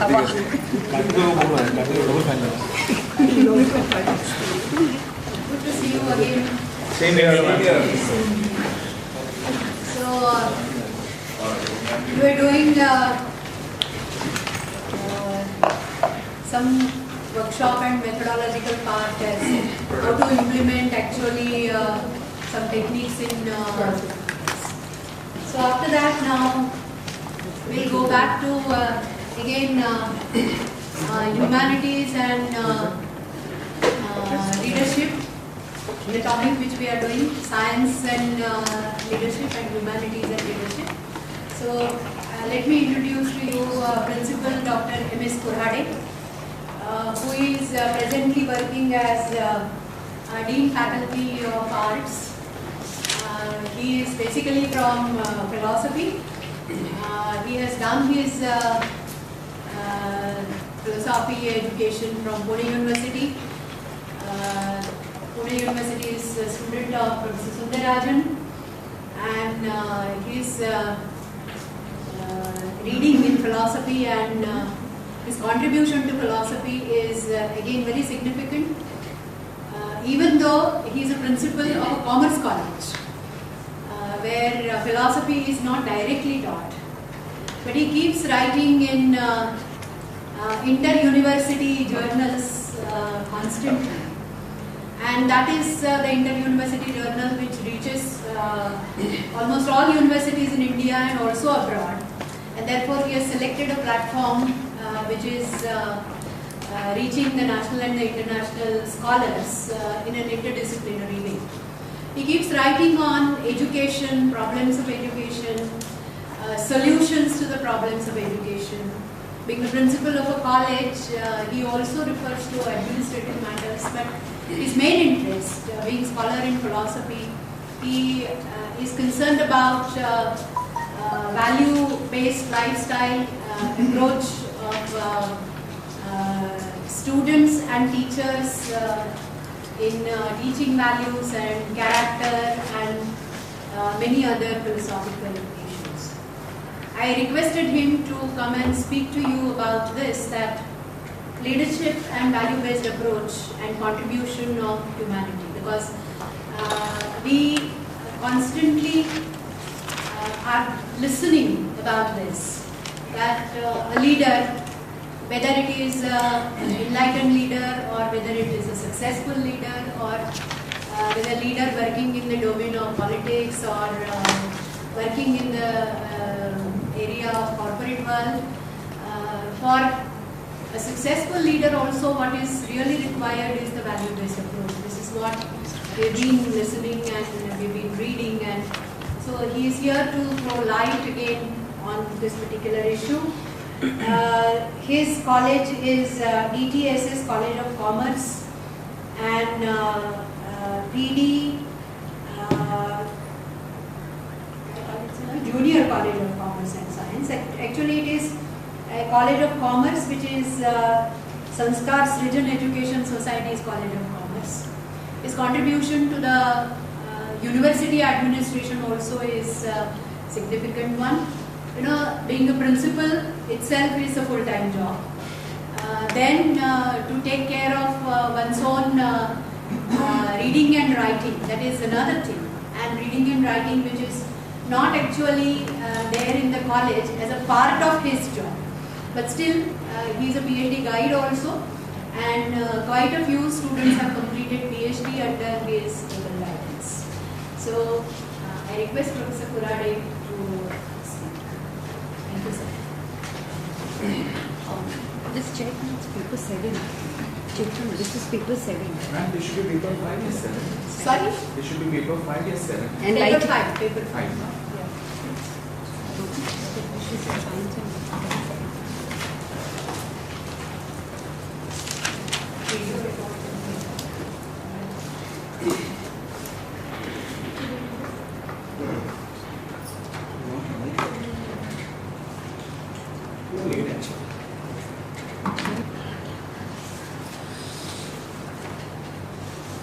to see you again. Same here. So, we were doing some workshop and methodological part as how to implement actually some techniques in. So after that, now we'll go back to again humanities and leadership. The topic which we are doing, science and leadership, and humanities and leadership. So let me introduce to you Principal Dr. M.S. Khurade, who is presently working as Dean Faculty of Arts. He is basically from philosophy. He has done his philosophy education from Pune University. Pune University is a student of Professor Sundarajan, and his reading in philosophy and his contribution to philosophy is again very significant, even though he is a principal of a commerce college where philosophy is not directly taught, but he keeps writing in inter-university journals constantly. And that is the inter-university journal which reaches almost all universities in India and also abroad. And therefore he has selected a platform which is reaching the national and the international scholars in an interdisciplinary way. He keeps writing on education, problems of education, solutions to the problems of education. Being the principal of a college, he also refers to administrative matters, but his main interest, being scholar in philosophy, he is concerned about value-based lifestyle approach of students and teachers in teaching values and character and many other philosophical issues. I requested him to come and speak to you about this, that leadership and value-based approach and contribution of humanity, because we constantly are listening about this, that a leader, whether it is an enlightened leader or whether it is a successful leader or with a leader working in the domain of politics or working in the area of corporate world, for a successful leader also what is really required is the value-based approach. This is what we've been listening and we've been reading, and so he is here to throw light again on this particular issue. His college is ETSS College of Commerce and PD Junior College of Commerce and Science. Actually it is a College of Commerce which is Sanskar Srijan Education Society's College of Commerce. His contribution to the university administration also is a significant one. You know, being a principal itself is a full-time job. Then to take care of one's own reading and writing, that is another thing. And reading and writing which is not actually there in the college as a part of his job. But still, he is a PhD guide also, and quite a few students have completed PhD under his guidance. So, I request Professor Khurade to speak. Thank you, sir. This check is paper 7. This is paper 7. Ma'am, this should be paper 5 or 7. Sorry? This should be paper 5 or 7. And Paper 5. Paper 5. Fine.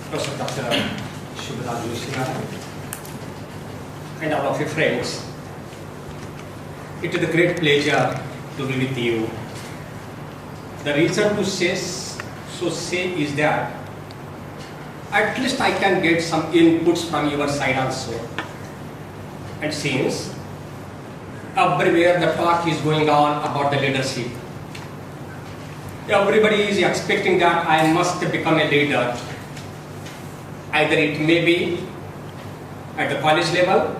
Professor Dr. and all of your friends, it is a great pleasure to be with you The reason to say is that at least I can get some inputs from your side also. And since everywhere the talk is going on about the leadership, everybody is expecting that I must become a leader. Either it may be at the college level,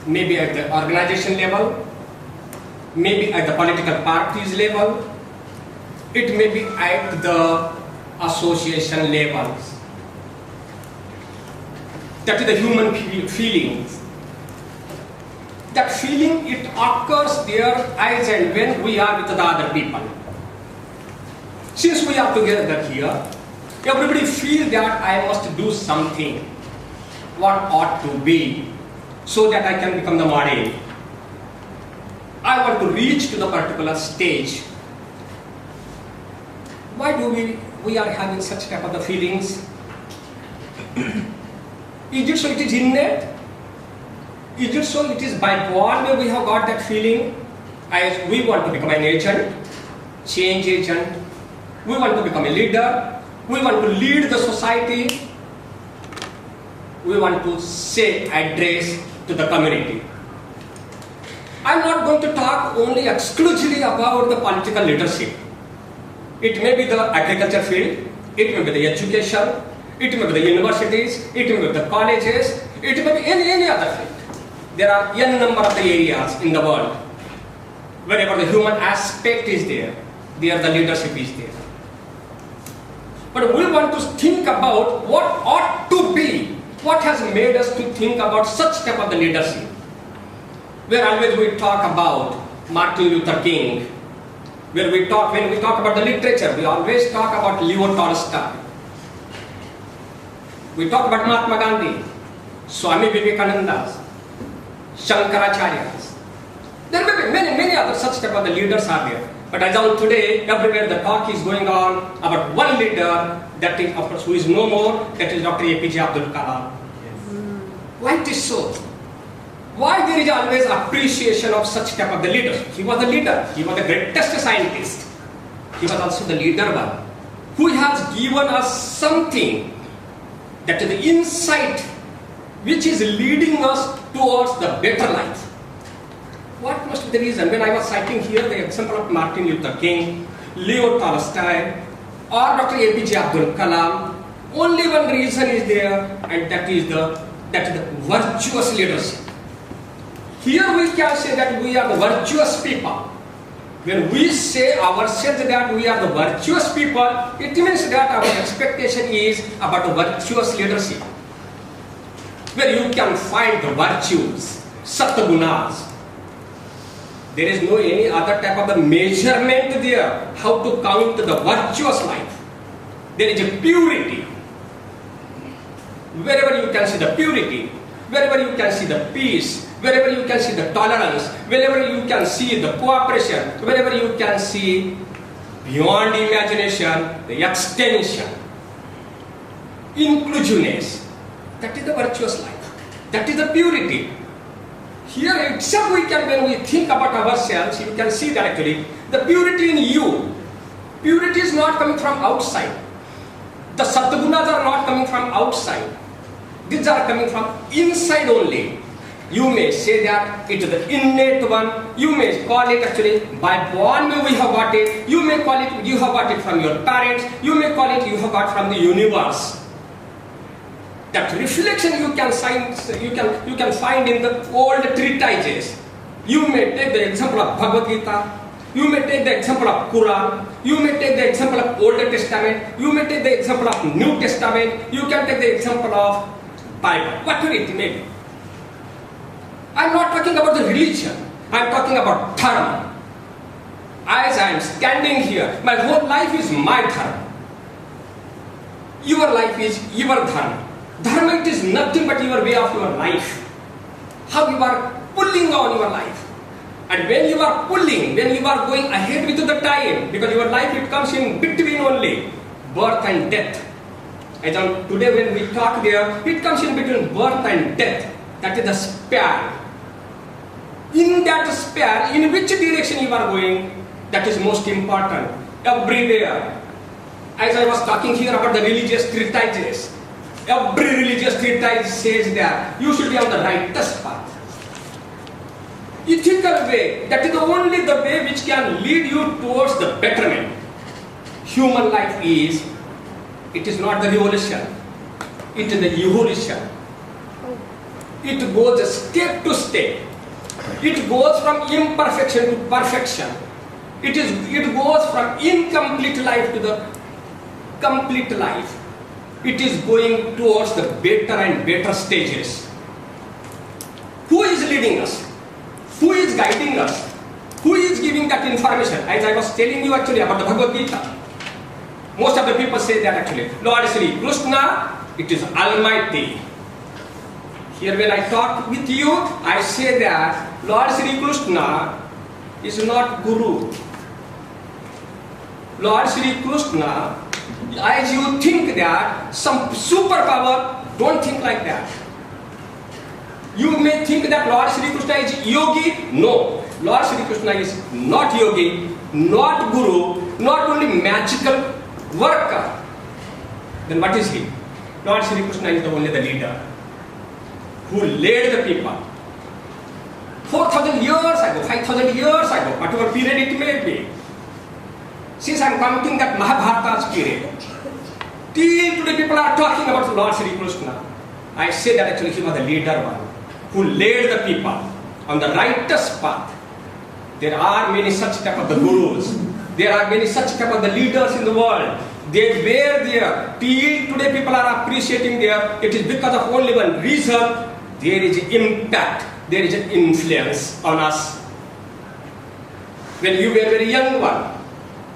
maybe at the organization level, maybe at the political parties level, it may be at the association levels. That is the human feelings. That feeling, it occurs there as and when we are with the other people. Since we are together here, everybody feels that I must do something, what ought to be, so that I can become the model. I want to reach to the particular stage. Why do we are having such type of the feelings? Is it so it is innate? Is it so it is by born where we have got that feeling? As we want to become an agent, change agent, we want to become a leader, we want to lead the society, we want to say address to the community. I'm not going to talk only exclusively about the political leadership. It may be the agriculture field, it may be the education, it may be the universities, it may be the colleges, it may be any other field. There are n number of the areas in the world. Wherever the human aspect is there the leadership is there. But we want to think about what ought to be, what has made us to think about such type of the leadership. Where always we talk about Martin Luther King, when we talk about the literature, we always talk about Leo Tolstoy. We talk about Mahatma Gandhi, Swami Vivekananda, Shankaracharyas. There may be many other such type of the leaders are there. But as on today, everywhere the talk is going on about one leader, that is, of course, who is no more, that is Dr. APJ Abdul Kalam. Why it is so? Why there is always appreciation of such type of the leaders? He was the leader, he was the greatest scientist. He was also the leader one, who has given us something, that is the insight, which is leading us towards the better life. What must be the reason? When I was citing here the example of Martin Luther King, Leo Tolstoy, or Dr. APJ Abdul Kalam, only one reason is there, and that is the virtuous leadership. Here we can say that we are the virtuous people. When we say ourselves that we are the virtuous people, it means that our expectation is about the virtuous leadership, where you can find the virtues, satgunas. There is no any other type of the measurement there, how to count the virtuous life. There is a purity. Wherever you can see the purity, wherever you can see the peace, wherever you can see the tolerance, wherever you can see the cooperation, wherever you can see beyond imagination, the extension, inclusiveness, that is the virtuous life. That is the purity. Here itself we can, when we think about ourselves, you can see that actually the purity in you. Purity is not coming from outside. The satgunas are not coming from outside. These are coming from inside only. You may say that it is the innate one. You may call it actually by born we have got it. You may call it you have got it from your parents. You may call it you have got from the universe. That reflection you can find in the old treatises. You may take the example of Bhagavad Gita. You may take the example of Quran. You may take the example of Old Testament. You may take the example of New Testament. You can take the example of Bible. Whatever it may be. I am not talking about the religion. I am talking about dharma. As I am standing here, my whole life is my dharma. Your life is your dharma. Dharma, it is nothing but your way of your life. How you are pulling on your life. And when you are pulling, when you are going ahead with the time, because your life it comes in between only birth and death. As on today when we talk there, it comes in between birth and death. That is the span. In that span, in which direction you are going, that is most important. everywhere. As I was talking here about the religious treatises, every religious treatise says that you should be on the righteous path. Ethical way, that is only the way which can lead you towards the betterment. Human life is, it is not the revolution, it is the evolution. It goes step to step. It goes from imperfection to perfection. It goes from incomplete life to the complete life. It is going towards the better and better stages. Who is leading us? Who is guiding us? Who is giving that information? As I was telling you actually about the Bhagavad Gita, most of the people say that actually, Lord Sri Krishna, it is Almighty. Here when I talk with you, I say that Lord Sri Krishna is not Guru. Lord Sri Krishna, as you think that some superpower, don't think like that. You may think that Lord Sri Krishna is yogi. No, Lord Sri Krishna is not yogi, not guru, not only magical worker. Then what is he? Lord Sri Krishna is only the leader who led the people. 4,000 years ago, 5,000 years ago, whatever period it may be. Since I am counting that Mahabharata's period, till today people are talking about Lord Sri Krishna. I say that actually he was the leader one, who led the people on the righteous path. There are many such type of the gurus. There are many such type of the leaders in the world. They were there. Till today people are appreciating there. It is because of only one reason. There is impact. There is an influence on us. When you were very young one,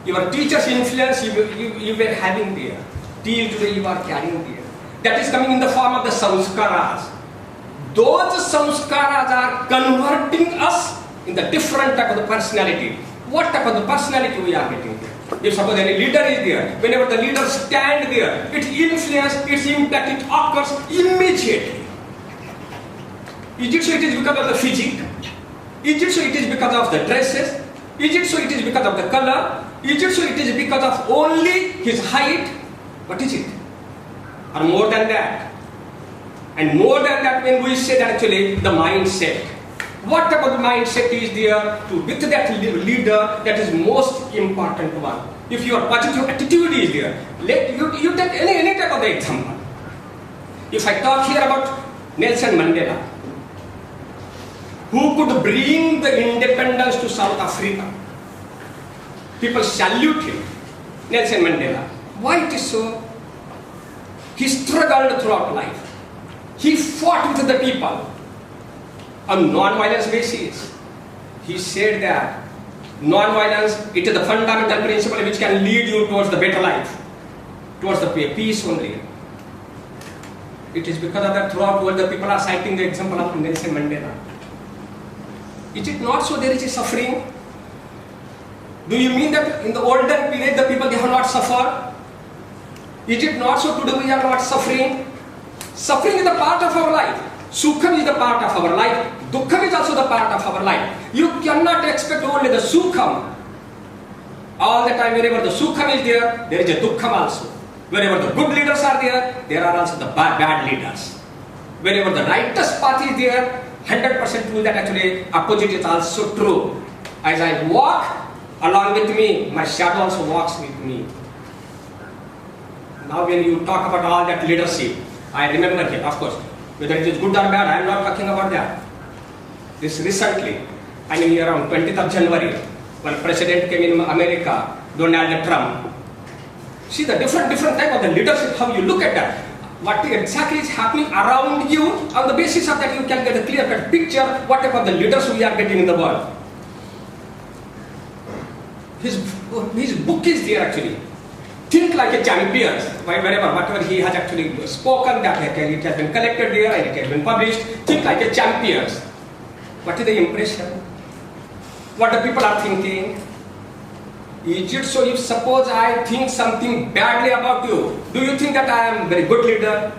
your teacher's influence you were having there. Till today you are carrying there. That is coming in the form of the samskaras. Those samskaras are converting us in the different type of the personality. What type of the personality we are getting there? If suppose any leader is there, whenever the leader stand there, its influence, its impact, it occurs immediately. Is it so it is because of the physique? Is it so it is because of the dresses? Is it so it is because of the color? Is it so it is because of only his height? What is it? Or more than that? And more than that, when we say that actually the mindset. What type of mindset is there to with that leader, that is most important one. If your positive attitude is there, let you take any type of the example. If I talk here about Nelson Mandela, who could bring the independence to South Africa. People salute him, Nelson Mandela. Why it is so? He struggled throughout life. He fought with the people on non-violence basis. He said that non-violence, it is the fundamental principle which can lead you towards the better life, towards the peace only. It is because of that throughout world the people are citing the example of Nelson Mandela. Is it not so there is a suffering? Do you mean that in the olden period the people they have not suffered? Is it not so today we are not suffering? Suffering is a part of our life. Sukham is the part of our life. Dukkham is also the part of our life. You cannot expect only the sukham. All the time wherever the sukham is there, there is a dukkham also. Wherever the good leaders are there are also the bad leaders. Wherever the righteous path is there, 100% true that actually opposite is also true. As I walk along with me, my shadow also walks with me. Now when you talk about all that leadership, I remember it, of course. Whether it is good or bad, I am not talking about that. This recently, I mean around 20th of January, when President came in America, Donald Trump. See the different type of the leadership, how you look at that. What exactly is happening around you, on the basis of that you can get a clear-cut picture what type of the leaders we are getting in the world. His book is there actually. Think like a champion, wherever, whatever he has actually spoken, that it has been collected there and it has been published. Think like a champion. What is the impression? What the people are thinking? Is it so if suppose I think something badly about you, do you think that I am a very good leader?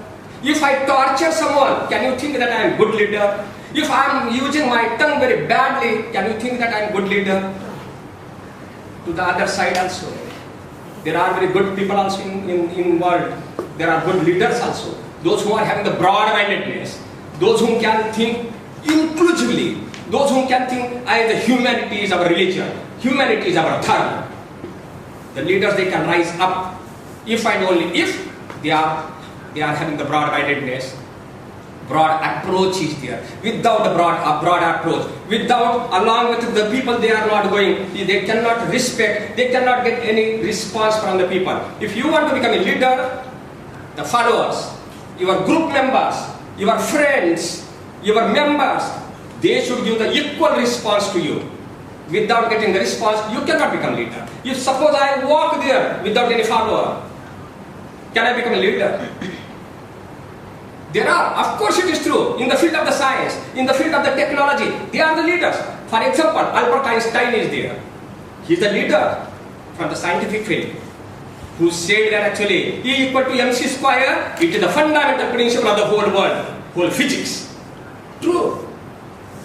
If I torture someone, can you think that I am a good leader? If I am using my tongue very badly, can you think that I am a good leader? To the other side also. There are very good people also in world. There are good leaders also. Those who are having the broad-mindedness, those who can think inclusively, those who can think the humanity is our religion, humanity is our dharma. The leaders, they can rise up if and only if they are having the broad-mindedness. Broad approach is there. Without the broad approach, without along with the people, they are not going. They cannot respect. They cannot get any response from the people. If you want to become a leader, the followers, your group members, your friends, your members, they should give the equal response to you. Without getting the response, you cannot become leader. If suppose I walk there without any follower, can I become a leader? There are, of course it is true, in the field of the science, in the field of the technology, they are the leaders. For example, Albert Einstein is there. He is the leader from the scientific field, who said that actually E equal to mc square, it is the fundamental principle of the whole world, whole physics. True.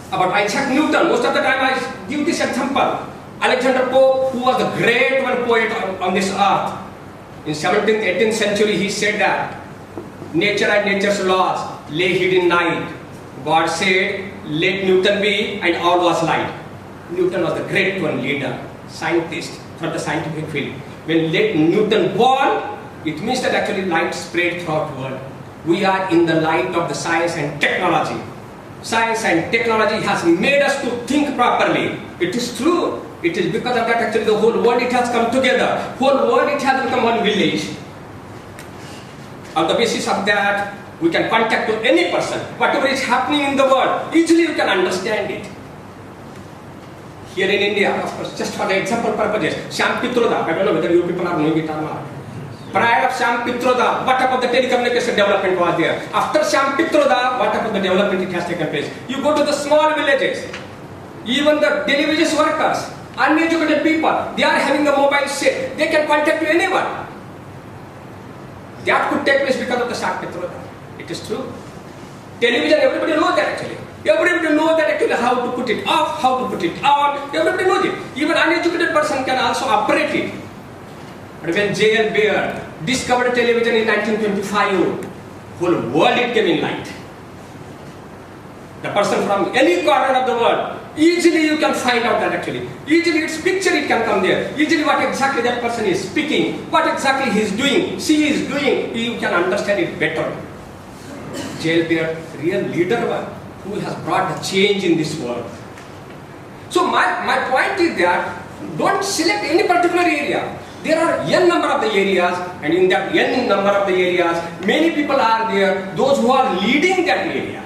About Isaac Newton, most of the time I give this example. Alexander Pope, who was the great one poet on this earth, in 17th, 18th century, he said that nature and nature's laws lay hid in night. God said, let Newton be, and all was light. Newton was the great one leader, scientist from the scientific field. When let Newton born, it means that actually light spread throughout the world. We are in the light of the science and technology. Science and technology has made us to think properly. It is true. It is because of that actually the whole world, it has come together. Whole world, it has become one village. On the basis of that, we can contact to any person. Whatever is happening in the world, easily you can understand it. Here in India, of course, just for the example purposes, Shyam Pitroda, I don't know whether you people are knowing it or not. Prior of Shyam Pitroda, what type of the telecommunication development was there? After Shyam Pitroda, what type of the development it has taken place? You go to the small villages, even the daily wages workers, uneducated people, they are having a mobile set. They can contact to anyone. That could take place because of the Shyam Pitroda. It is true. Television, everybody knows that actually. Everybody knows that actually how to put it off, how to put it on. Everybody knows it. Even uneducated person can also operate it. But when J.L. Baird discovered television in 1925, whole world it came in light. The person from any corner of the world, easily you can find out that actually. Easily its picture it can come there. Easily what exactly that person is speaking, what exactly he is doing, she is doing, you can understand it better. J.L. Baird, real leader one, who has brought the change in this world. So my point is that don't select any particular area. There are n number of the areas, and in that n number of the areas, many people are there, those who are leading that area.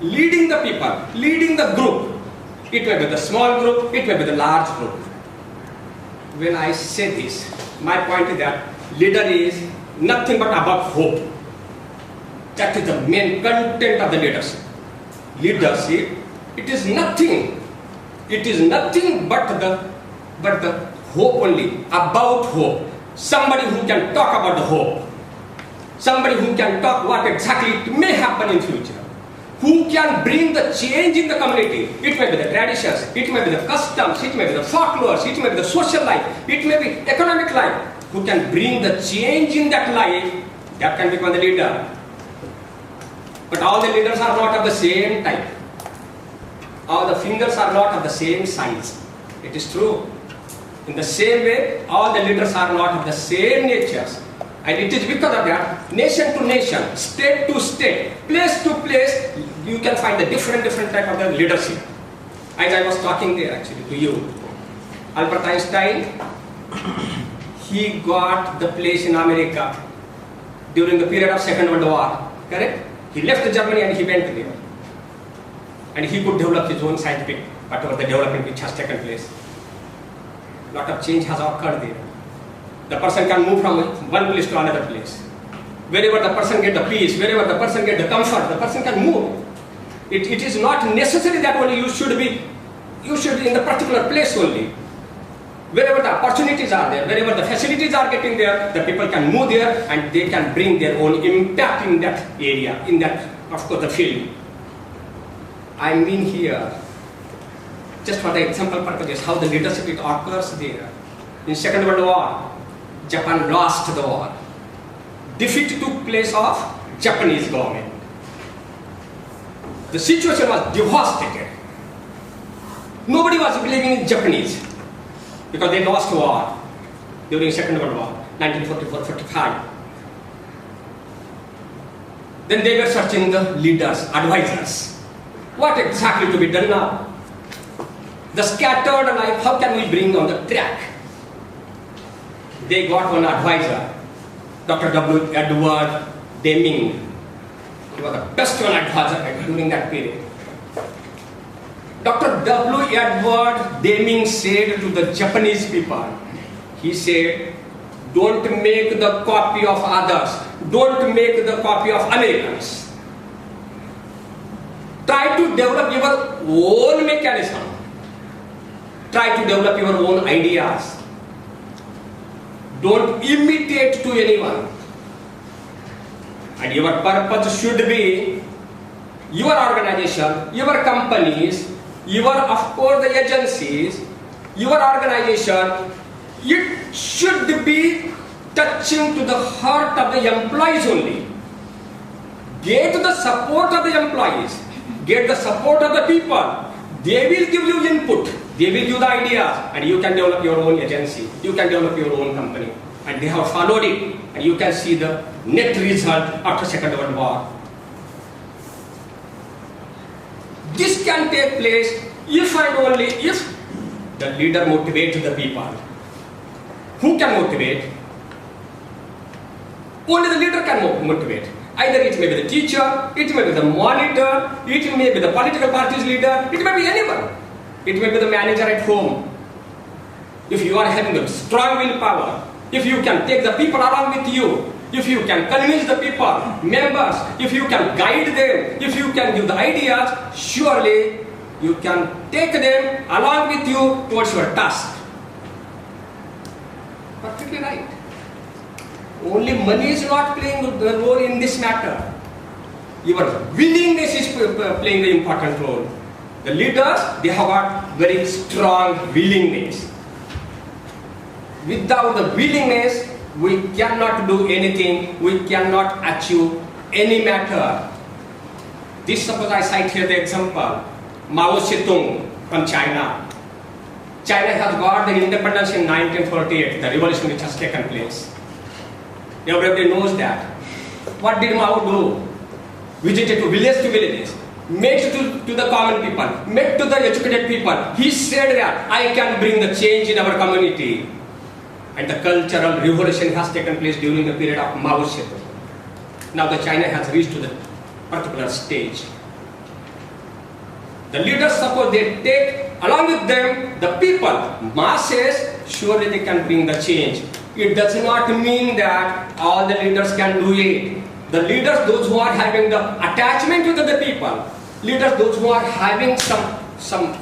Leading the people, leading the group. It may be the small group, it may be the large group. When I say this, my point is that leader is nothing but about hope. That is the main content of the leadership. Leadership, it is nothing. It is nothing but the hope only, about hope. Somebody who can talk about the hope. Somebody who can talk what exactly it may happen in future. Who can bring the change in the community. It may be the traditions, it may be the customs, it may be the folklores, it may be the social life, it may be economic life. Who can bring the change in that life, that can become the leader. But all the leaders are not of the same type. All the fingers are not of the same size. It is true. In the same way, all the leaders are not of the same natures. And it is because of that, nation to nation, state to state, place to place, you can find the different type of the leadership. As I was talking there actually to you, Albert Einstein, he got the place in America during the period of Second World War, correct? He left Germany and he went there. And he could develop his own scientific, whatever the development which has taken place. Lot of change has occurred there. The person can move from one place to another place. Wherever the person get the peace, wherever the person get the comfort, the person can move. It is not necessary that only you should be in the particular place only. Wherever the opportunities are there, wherever the facilities are getting there, the people can move there and they can bring their own impact in that area, in that, of course, the field. I mean here, just for the example purposes, how the leadership it occurs there. In Second World War, Japan lost the war. Defeat took place of Japanese government. The situation was devastated. Nobody was believing in Japanese because they lost war during Second World War, 1944-45. Then they were searching the leaders, advisors. What exactly to be done now? The scattered life, how can we bring on the track? They got one advisor, Dr. W. Edward Deming. He was the best one advisor during that period. Dr. W. Edward Deming said to the Japanese people, he said, don't make the copy of others. Don't make the copy of Americans. Try to develop your own mechanism. Try to develop your own ideas. Don't imitate to anyone. And your purpose should be your organization, your companies, your, of course, the agencies, your organization. It should be touching to the heart of the employees only. Get the support of the employees. Get the support of the people. They will give you input. They will give you the ideas, and you can develop your own agency. You can develop your own company. And they have followed it, and you can see the net result after Second World War. This can take place if and only if the leader motivates the people. Who can motivate? Only the leader can motivate. Either it may be the teacher, it may be the monitor, it may be the political party's leader, it may be anyone. It may be the manager at home. If you are having a strong willpower, if you can take the people along with you, if you can convince the people, members, if you can guide them, if you can give the ideas, surely you can take them along with you towards your task. Perfectly right. Only money is not playing the role in this matter. Your willingness is playing the important role. The leaders, they have got very strong willingness. Without the willingness, we cannot do anything, we cannot achieve any matter. This, suppose I cite here the example, Mao Zedong from China. China has got the independence in 1948, the revolution which has taken place. Everybody knows that. What did Mao do? Visited to villages, met to the common people, met to the educated people. He said that I can bring the change in our community. And the cultural revolution has taken place during the period of Mao Zedong. Now the China has reached to the particular stage. The leaders, suppose they take along with them the people, masses, surely they can bring the change. It does not mean that all the leaders can do it. The leaders, those who are having the attachment with the people, leaders, those who are having some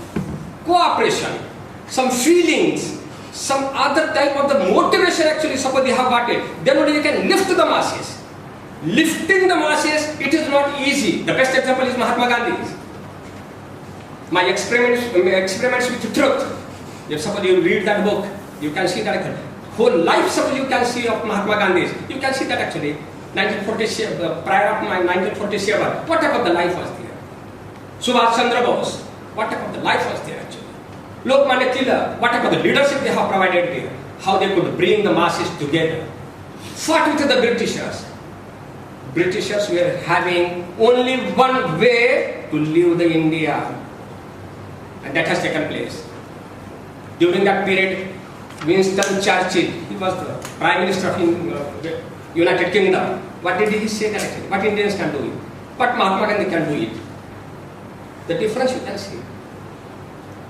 cooperation, some feelings, some other type of the motivation, actually, suppose they have got it, then only you can lift the masses. Lifting the masses, it is not easy. The best example is Mahatma Gandhi. My experiments with truth. If suppose you read that book, you can see that whole life, suppose you can see of Mahatma Gandhi. You can see that actually, 1947, prior of 1947, what type of the life was there? Subhash Chandra Bose, what type of the life was there actually? Lokmanya Tilak, what type of the leadership they have provided there? How they could bring the masses together. Fought with the Britishers. Britishers were having only one way to leave the India. And that has taken place. During that period, Winston Churchill, he was the Prime Minister of United Kingdom. What did he say that actually? What Indians can do it? But Mahatma Gandhi can do it. The difference you can see.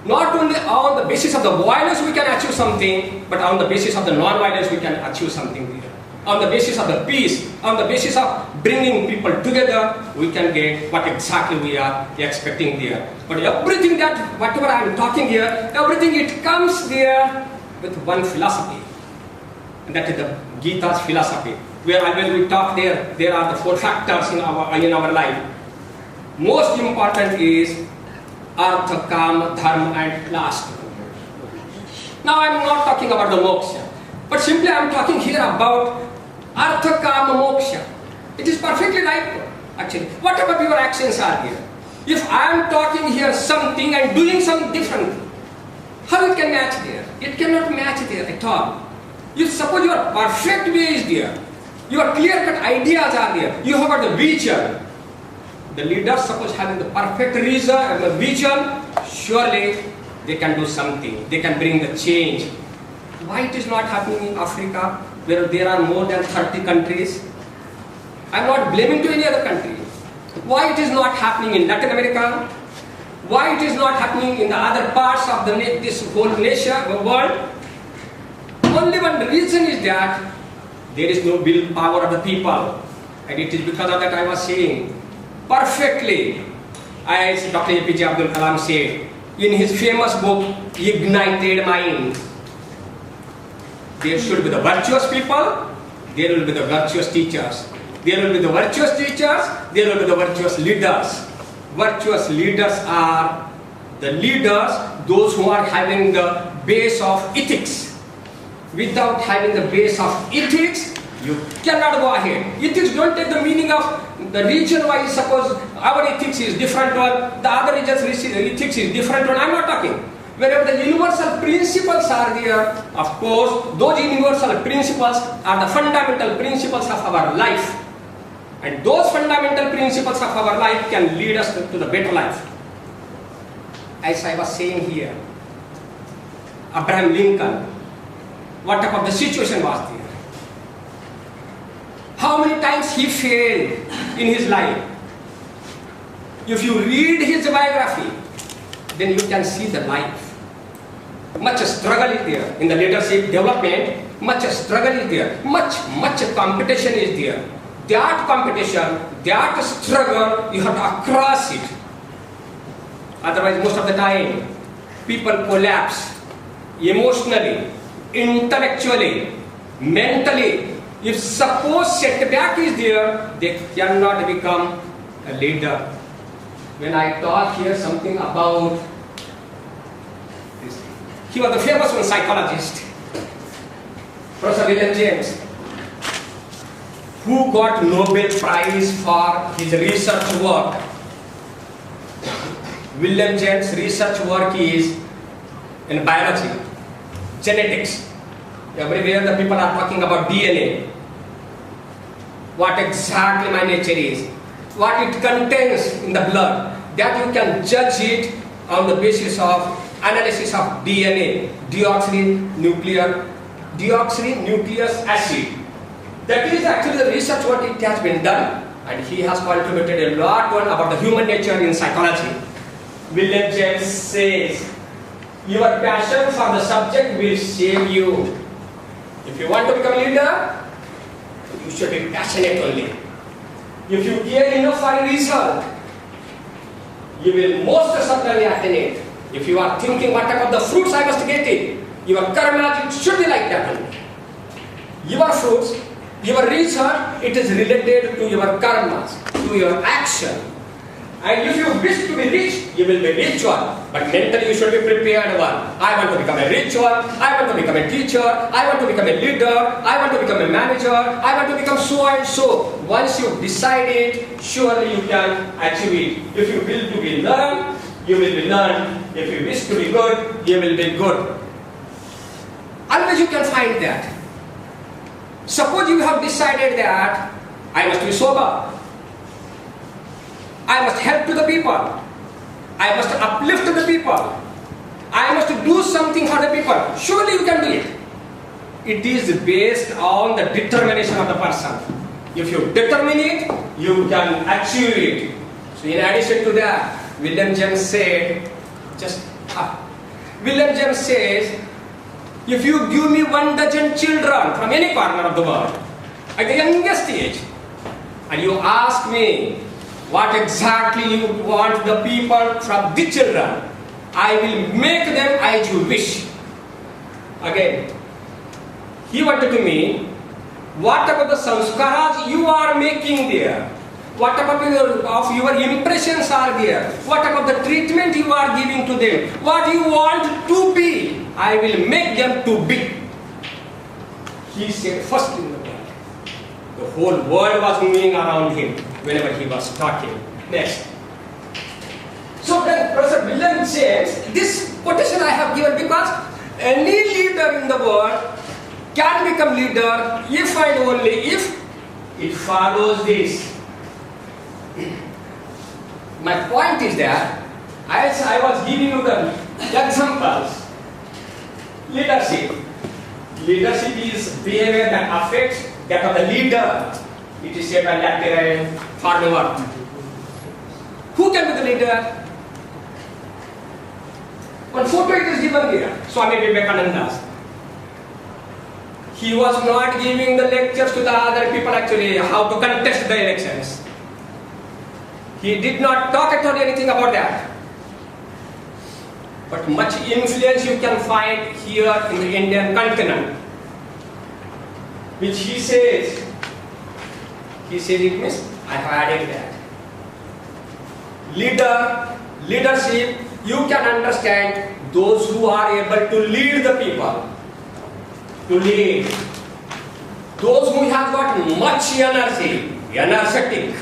Not only on the basis of the violence we can achieve something, but on the basis of the non-violence we can achieve something there. On the basis of the peace, on the basis of bringing people together, we can get what exactly we are expecting there. But everything that, whatever I am talking here, everything it comes there with one philosophy. And that is the Gita's philosophy. Where always we talk there are the 4 factors in our life. Most important is Artha, Kama, Dharma and last. Now I am not talking about the moksha. But simply I am talking here about Artha Kama Moksha. It is perfectly right, actually. Whatever your actions are here. If I am talking here something and doing something different, how it can match there? It cannot match there at all. If suppose your perfect way is there, your clear-cut ideas are there, you have got the vision. The leaders suppose having the perfect reason and the vision, surely they can do something. They can bring the change. Why it is not happening in Africa, where there are more than 30 countries? I am not blaming to any other country. Why it is not happening in Latin America? Why it is not happening in the other parts of this whole nation, world? Only one reason is that there is no willpower of the people. And it is because of that I was saying perfectly, as Dr. APJ Abdul Kalam said in his famous book, Ignited Mind. There should be the virtuous people, there will be the virtuous teachers. There will be the virtuous teachers, there will be the virtuous leaders. Virtuous leaders are the leaders, those who are having the base of ethics. Without having the base of ethics, you cannot go ahead. Ethics don't take the meaning of the region wise. Suppose our ethics is different one, the other region's ethics is different one. I'm not talking. Wherever the universal principles are there, of course, those universal principles are the fundamental principles of our life. And those fundamental principles of our life can lead us to the better life. As I was saying here, Abraham Lincoln, what type of the situation was there? How many times he failed in his life? If you read his biography, then you can see the life. Much struggle is there in the leadership development. Much struggle is there. Much competition is there. That competition, that struggle, you have to cross it. Otherwise, most of the time, people collapse emotionally, intellectually, mentally. If suppose setback is there, they cannot become a leader. When I talk here something about this, he was the famous one psychologist, Professor William James, who got Nobel Prize for his research work. William James' research work is in biology, genetics. Everywhere the people are talking about DNA. What exactly my nature is, what it contains in the blood, that you can judge it on the basis of analysis of DNA, deoxyribonucleic acid. That is actually the research what it has been done, and he has contributed a lot about the human nature in psychology. William James says, your passion for the subject will save you. If you want to become a leader, you should be passionate only. If you care enough for a result, you will most certainly attain it. If you are thinking what type of the fruits I must get it, your karma, it should be like that only. Your fruits, your research, it is related to your karmas, to your action. And if you wish to be rich, you will be rich one. But mentally you should be prepared one. I want to become a rich one, I want to become a teacher, I want to become a leader, I want to become a manager, I want to become so and so. Once you decide it, surely you can achieve it. If you will to be learned, you will be learned. If you wish to be good, you will be good. Always you can find that. Suppose you have decided that I must be sober, I must help to the people, I must uplift the people, I must do something for the people. Surely you can do it. It is based on the determination of the person. If you determine it, you can achieve it. So in addition to that, William James said, William James says, if you give me 12 children from any corner of the world at the youngest age, and you ask me what exactly you want the people from the children, I will make them as you wish. Again, he wanted to me, what about the sanskaras you are making there? What about your impressions are there? What about the treatment you are giving to them? What you want to be, I will make them to be. he said first in the world. The whole world was moving around him whenever he was talking. Next. So then Professor William says, this quotation I have given because any leader in the world can become leader if and only if it follows this. My point is that, as I was giving you the examples, leadership. Leadership is behavior that affects that of the leader. It is said by Latin farmer. Who can be the leader? One photo it is given here, Swami Vivekananda. He was not giving the lectures to the other people actually how to contest the elections. He did not talk at all anything about that. But much influence you can find here in the Indian continent. Which he says it means, I have added that. Leadership, you can understand those who are able to lead the people. To lead. Those who have got much energy, energetic,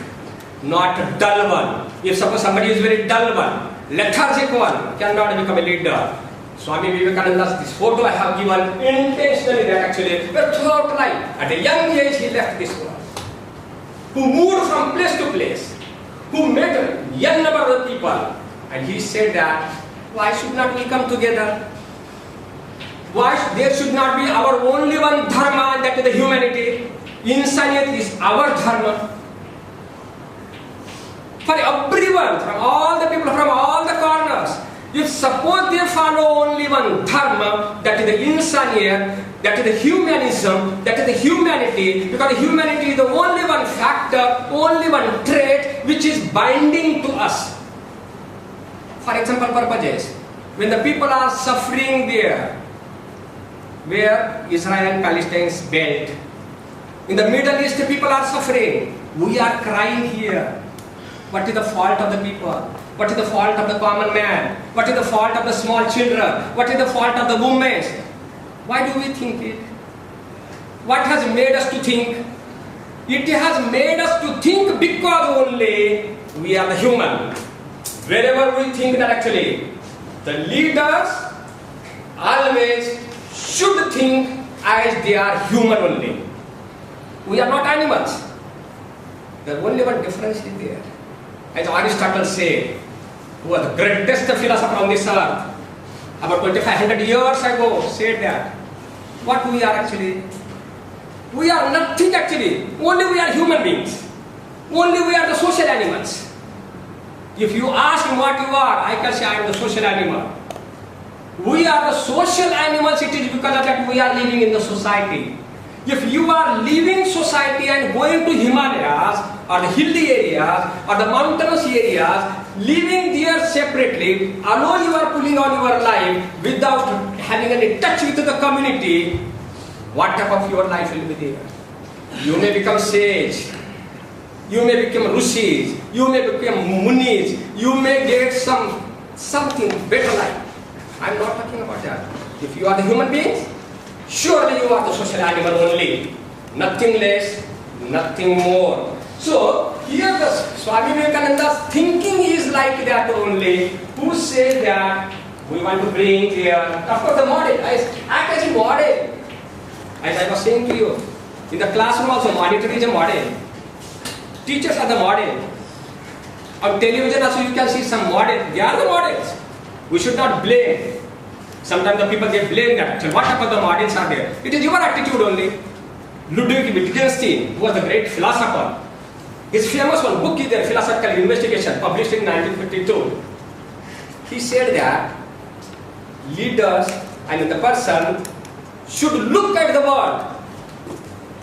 not dull one. If suppose somebody is very dull one, lethargic one, cannot become a leader. Swami Vivekananda's this photo I have given intentionally that actually throughout life, at a young age he left this world. Who moved from place to place, who met a young number of people, and he said that, why should not we come together? Why there should not be our only one dharma, that is the humanity? Insanity is our dharma. For everyone, from all the people, from all the corners, if suppose they follow only one dharma, that is the insanity, that is the humanism, that is the humanity, because humanity is the only one factor, only one trait which is binding to us. For example purposes, when the people are suffering there, where Israel and Palestine's belt, in the Middle East people are suffering, we are crying here. What is the fault of the people? What is the fault of the common man? What is the fault of the small children? What is the fault of the women? Why do we think it? What has made us to think? It has made us to think because only we are the human. Wherever we think that actually the leaders always should think as they are human only. We are not animals. The only one difference is there. As Aristotle said, who was the greatest philosopher on this earth, about 2500 years ago, said that what we are actually, we are nothing actually, only we are human beings, only we are the social animals. If you ask me what you are, I can say I am the social animal. We are the social animals, it is because of that we are living in the society. If you are leaving society and going to Himalayas or the hilly areas or the mountainous areas, living there separately, alone you are pulling on your life without having any touch with the community, what type of your life will be there? You may become sage, you may become rishis, you may become munis, you may get something better life. I am not talking about that. If you are the human beings, surely you are the social animal only, nothing less, nothing more. So here the Swami Vivekananda's thinking is like that only. Who says that we want to bring here? Of course the model, act as a model. As I was saying to you, in the classroom also monitor is a model. Teachers are the model. On television also you can see some models. They are the models. We should not blame. Sometimes the people get blamed that actually what type of the models are there. It is your attitude only. Ludwig Wittgenstein, who was a great philosopher, his famous one book is there, Philosophical Investigation, published in 1952. He said that leaders and the person should look at the world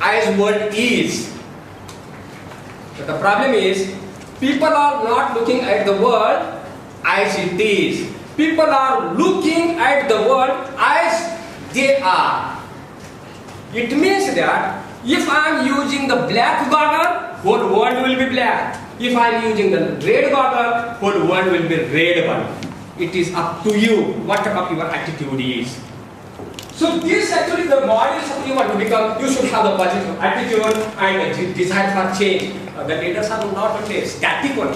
as world is. But the problem is, people are not looking at the world as it is. People are looking at the world as they are. It means that if I am using the black goggle, whole world will be black. If I am using the red goggle, whole world will be red one. It is up to you what type of your attitude is. So this actually the models you want to become, you should have the positive attitude and the desire for change. The leaders are not only static one.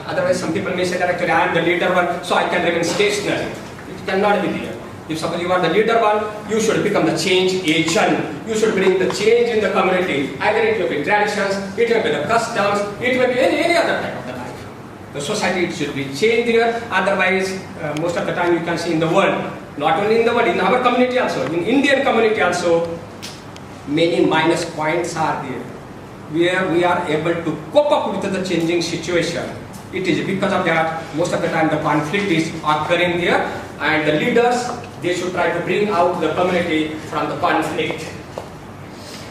Otherwise some people may say that actually I am the leader one, so I can remain stationary. It cannot be there. If suppose you are the leader one, you should become the change agent. You should bring the change in the community. Either it may be traditions, it may be the customs, it may be any other type of the life. The society it should be changed there. Otherwise, most of the time you can see in the world, not only in the world, in our community also, in Indian community also, many minus points are there, where we are able to cope up with the changing situation. It is because of that, most of the time the conflict is occurring there, and the leaders, they should try to bring out the community from the conflict.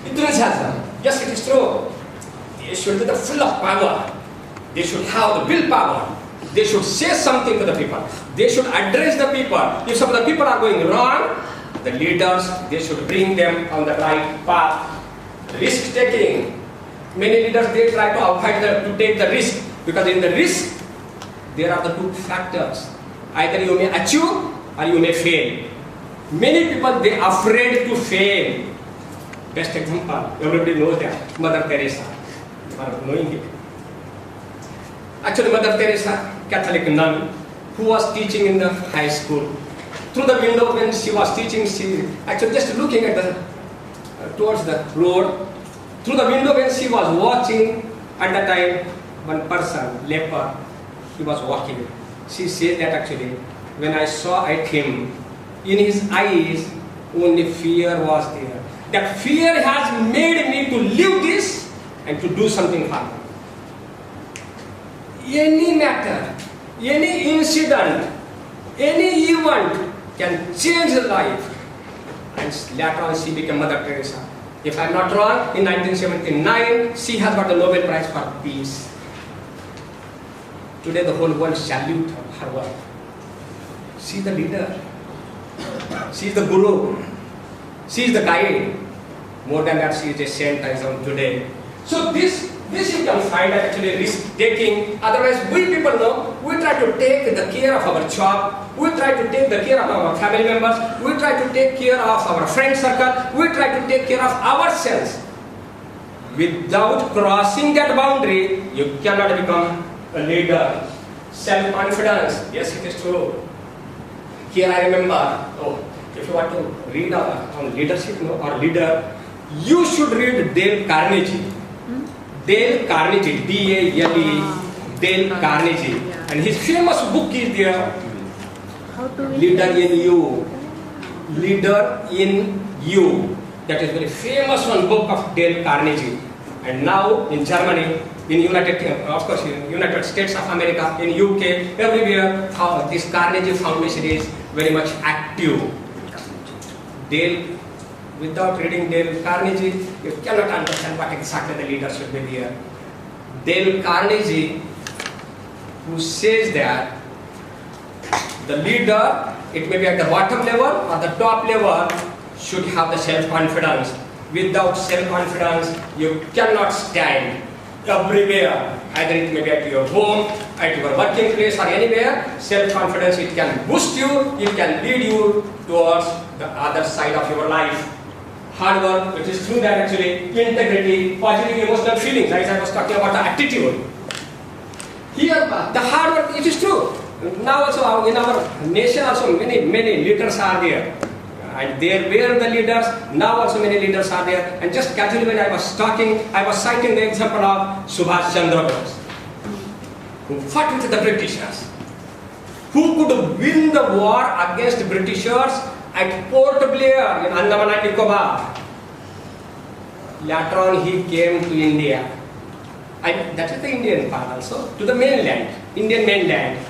Yes, it is true. They should be the full of power. They should have the willpower. They should say something to the people. They should address the people. If some of the people are going wrong, the leaders, they should bring them on the right path. Risk taking. Many leaders, they try to avoid to take the risk, because in the risk, there are the two factors. Either you may achieve or you may fail. Many people, they are afraid to fail. Best example, everybody knows that, Mother Teresa. You are knowing it. Actually, Mother Teresa, Catholic nun, who was teaching in the high school. Through the window when she was teaching, she actually just looking at the towards the road. Through the window when she was watching, at that time, one person, leper, he was walking. She said that actually, when I saw at him, in his eyes, only fear was there. That fear has made me to live this and to do something for me. Any matter, any incident, any event can change the life. And later on she became Mother Teresa. If I am not wrong, in 1979, she has got the Nobel Prize for Peace. Today the whole world salutes her work. She is the leader. She is the guru. She is the guide. More than that, she is a saint as of today. So this you can find actually risk taking. Otherwise, we people know, we try to take the care of our job, we try to take the care of our family members, we try to take care of our friend circle, we try to take care of ourselves. Without crossing that boundary, you cannot become a leader. Self-confidence, yes, it is true. Here I remember, if you want to read on leadership or leader, you should read Dale Carnegie. Dale Carnegie, D-A-L-E, Dale Carnegie. And his famous book is there, Leader in You. Leader in You. That is very famous one book of Dale Carnegie. And now in Germany, in United States of America, in UK, everywhere, this Carnegie Foundation is very much active. Dale, without reading Dale Carnegie, you cannot understand what exactly the leader should be there. Dale Carnegie, who says that the leader, it may be at the bottom level or the top level, should have the self-confidence. Without self-confidence, you cannot stand everywhere. Either it may be at your home, at your working place or anywhere. Self-confidence, it can boost you, it can lead you towards the other side of your life. Hard work, it is true that actually integrity, positive emotional feelings, as I was talking about the attitude. Here, the hard work, it is true. Now also in our nation also many leaders are there. And there were the leaders, now also many leaders are there. And just casually when I was talking, I was citing the example of Subhash Chandra Bose, who fought with the Britishers, who could win the war against Britishers at Port Blair in Andaman and Nicobar. Later on he came to India. And that is the Indian part also, to the mainland, Indian mainland.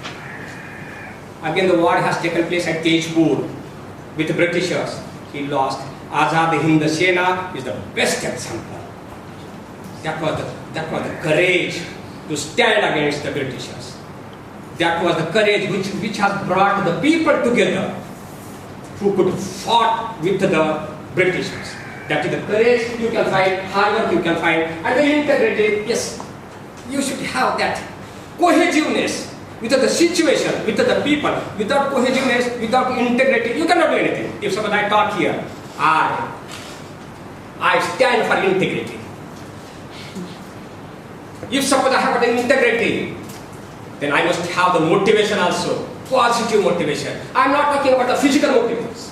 Again the war has taken place at Tejpur with the Britishers. He lost. Azad Hind Sena is the best example. That was the courage to stand against the Britishers. That was the courage which has brought the people together who could fight with the Britishers. That is the courage you can find, hard work you can find, and the integrity, yes, you should have that cohesiveness. without the situation, without the people, without cohesiveness, without integrity, you cannot do anything. If suppose I talk here, I stand for integrity. If suppose I have the integrity, then I must have the motivation also, positive motivation. I am not talking about the physical motivations.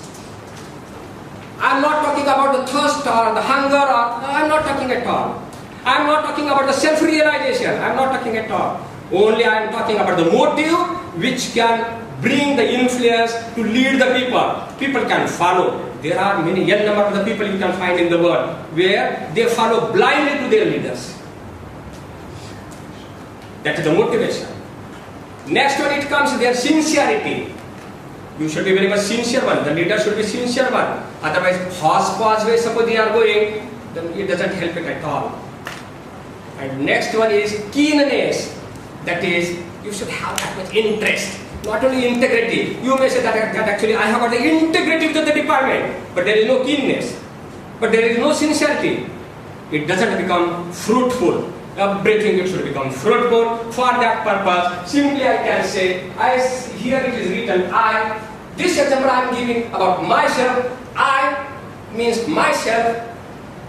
I am not talking about the thirst or the hunger, or I am not talking at all. I am not talking about the self-realization. I am not talking at all. Only I am talking about the motive which can bring the influence to lead the people. People can follow. There are many young number of the people you can find in the world where they follow blindly to their leaders. That is the motivation. Next one, it comes their sincerity. You should be very much sincere one. The leader should be sincere one. Otherwise, pause way, suppose they are going, then it doesn't help it at all. And next one is keenness. That is, you should have that much interest. Not only integrity. You may say that actually I have got the integrity with the department, but there is no keenness. But there is no sincerity. It doesn't become fruitful. Everything it should become fruitful. For that purpose, simply I can say, here it is written, this example I am giving about myself. I means myself.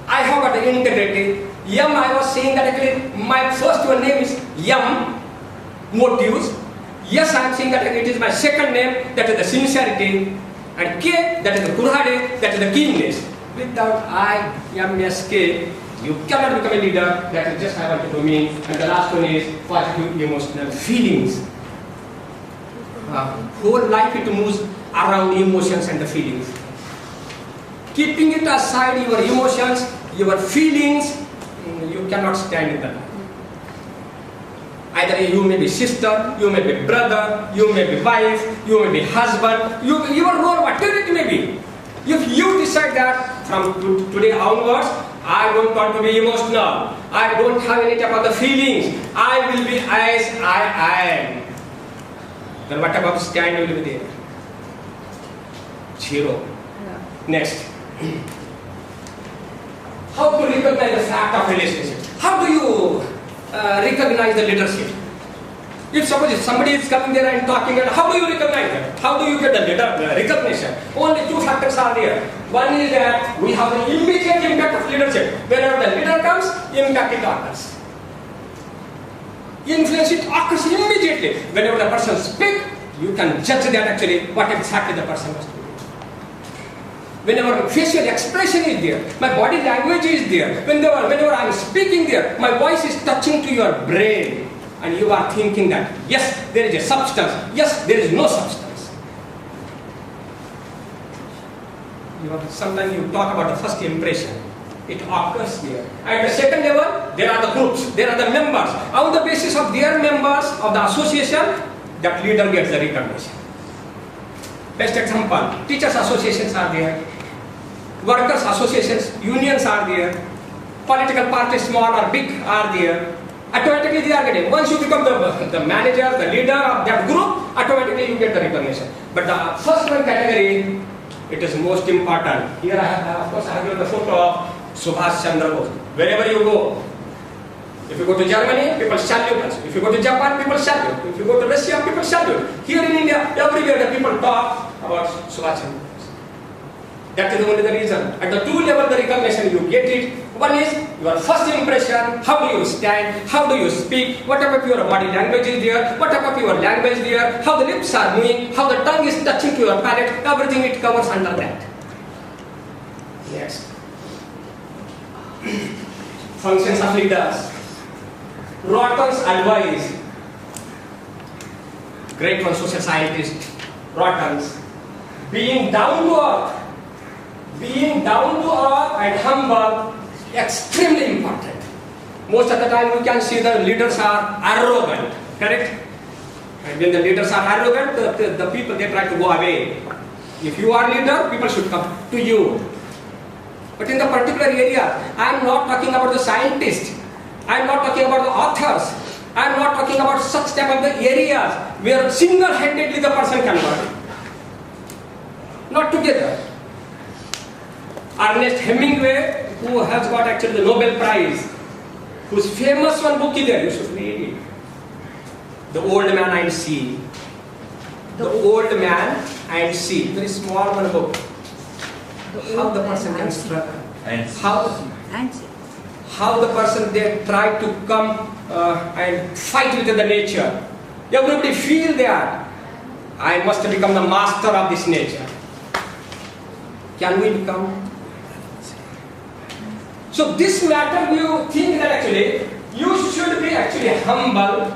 I have got the integrity. Yam, I was saying that actually my first one name is Yam, motives. Yes, I am saying that it is my second name, that is the sincerity. And K, that is the Khurade, that is the keenness. Without I, Yam, S, K, you cannot become a leader. That is just I wanted to mean. And the last one is positive emotional feelings. Whole life it moves around emotions and the feelings. Keeping it aside, your emotions, your feelings, you cannot stand in that. Either you may be sister, you may be brother, you may be wife, you may be husband, your role, whatever it may be. If you decide that from today onwards, I don't want to be emotional, I don't have any type of the feelings, I will be as I am, then what about stand will be there? Zero. Yeah. Next. How to recognize the fact of relationship? How do you recognize the leadership? If suppose somebody is coming there and talking, and how do you recognize them? How do you get the recognition? Only two factors are there. One is that we have the immediate impact of leadership. Whenever the leader comes, impact it occurs. Influence it occurs immediately. Whenever the person speaks, you can judge that actually what exactly the person was doing. Whenever facial expression is there, my body language is there, whenever I am speaking there, my voice is touching to your brain, and you are thinking that, yes, there is a substance, yes, there is no substance. Sometimes you talk about the first impression, it occurs there. At the second level, there are the groups, there are the members. On the basis of their members of the association, that leader gets the recognition. Best example, teachers associations are there, workers associations, unions are there, political parties, small or big, are there. Automatically they are getting. Once you become the manager, the leader of that group, automatically you get the recognition. But the first one category, it is most important. Here I have, of course, I have given the photo of Subhash Chandra Bose. Wherever you go, if you go to Germany, people salute us. If you go to Japan, people salute. If you go to Russia, people salute. Here in India, everywhere the people talk about Subhash Chandra Bose. That is only the reason. At the two level, the recognition you get it. One is your first impression. How do you stand? How do you speak? What about your body language is there? What about your language there? How the lips are moving? How the tongue is touching to your palate? Everything it covers under that. Next. Functions of leaders. Rotten's advice. Great one, social scientist. Rotten's. Being down to earth. Being down to earth and humble, extremely important. Most of the time we can see the leaders are arrogant, correct? And when the leaders are arrogant, the people, they try to go away. If you are leader, people should come to you. But in the particular area, I am not talking about the scientists. I am not talking about the authors. I am not talking about such type of the areas where single-handedly the person can work. Not together. Ernest Hemingway, who has got actually the Nobel Prize, whose famous one book is there, you should read it. The old man and sea. The old man and sea. Very small one book. How the person can struggle. And How the person they try to come and fight with the nature. Everybody feel that I must become the master of this nature. Can we become? So this matter, you think that actually you should be actually humble.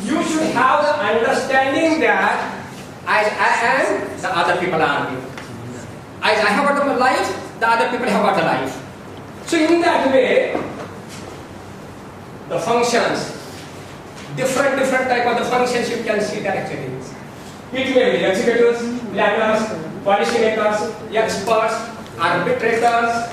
You should have the understanding that as I am, the other people are here. As I have got a life, the other people have got a life. So in that way, the functions, different type of the functions you can see that actually. It may be executors, planners, policymakers, experts, arbitrators,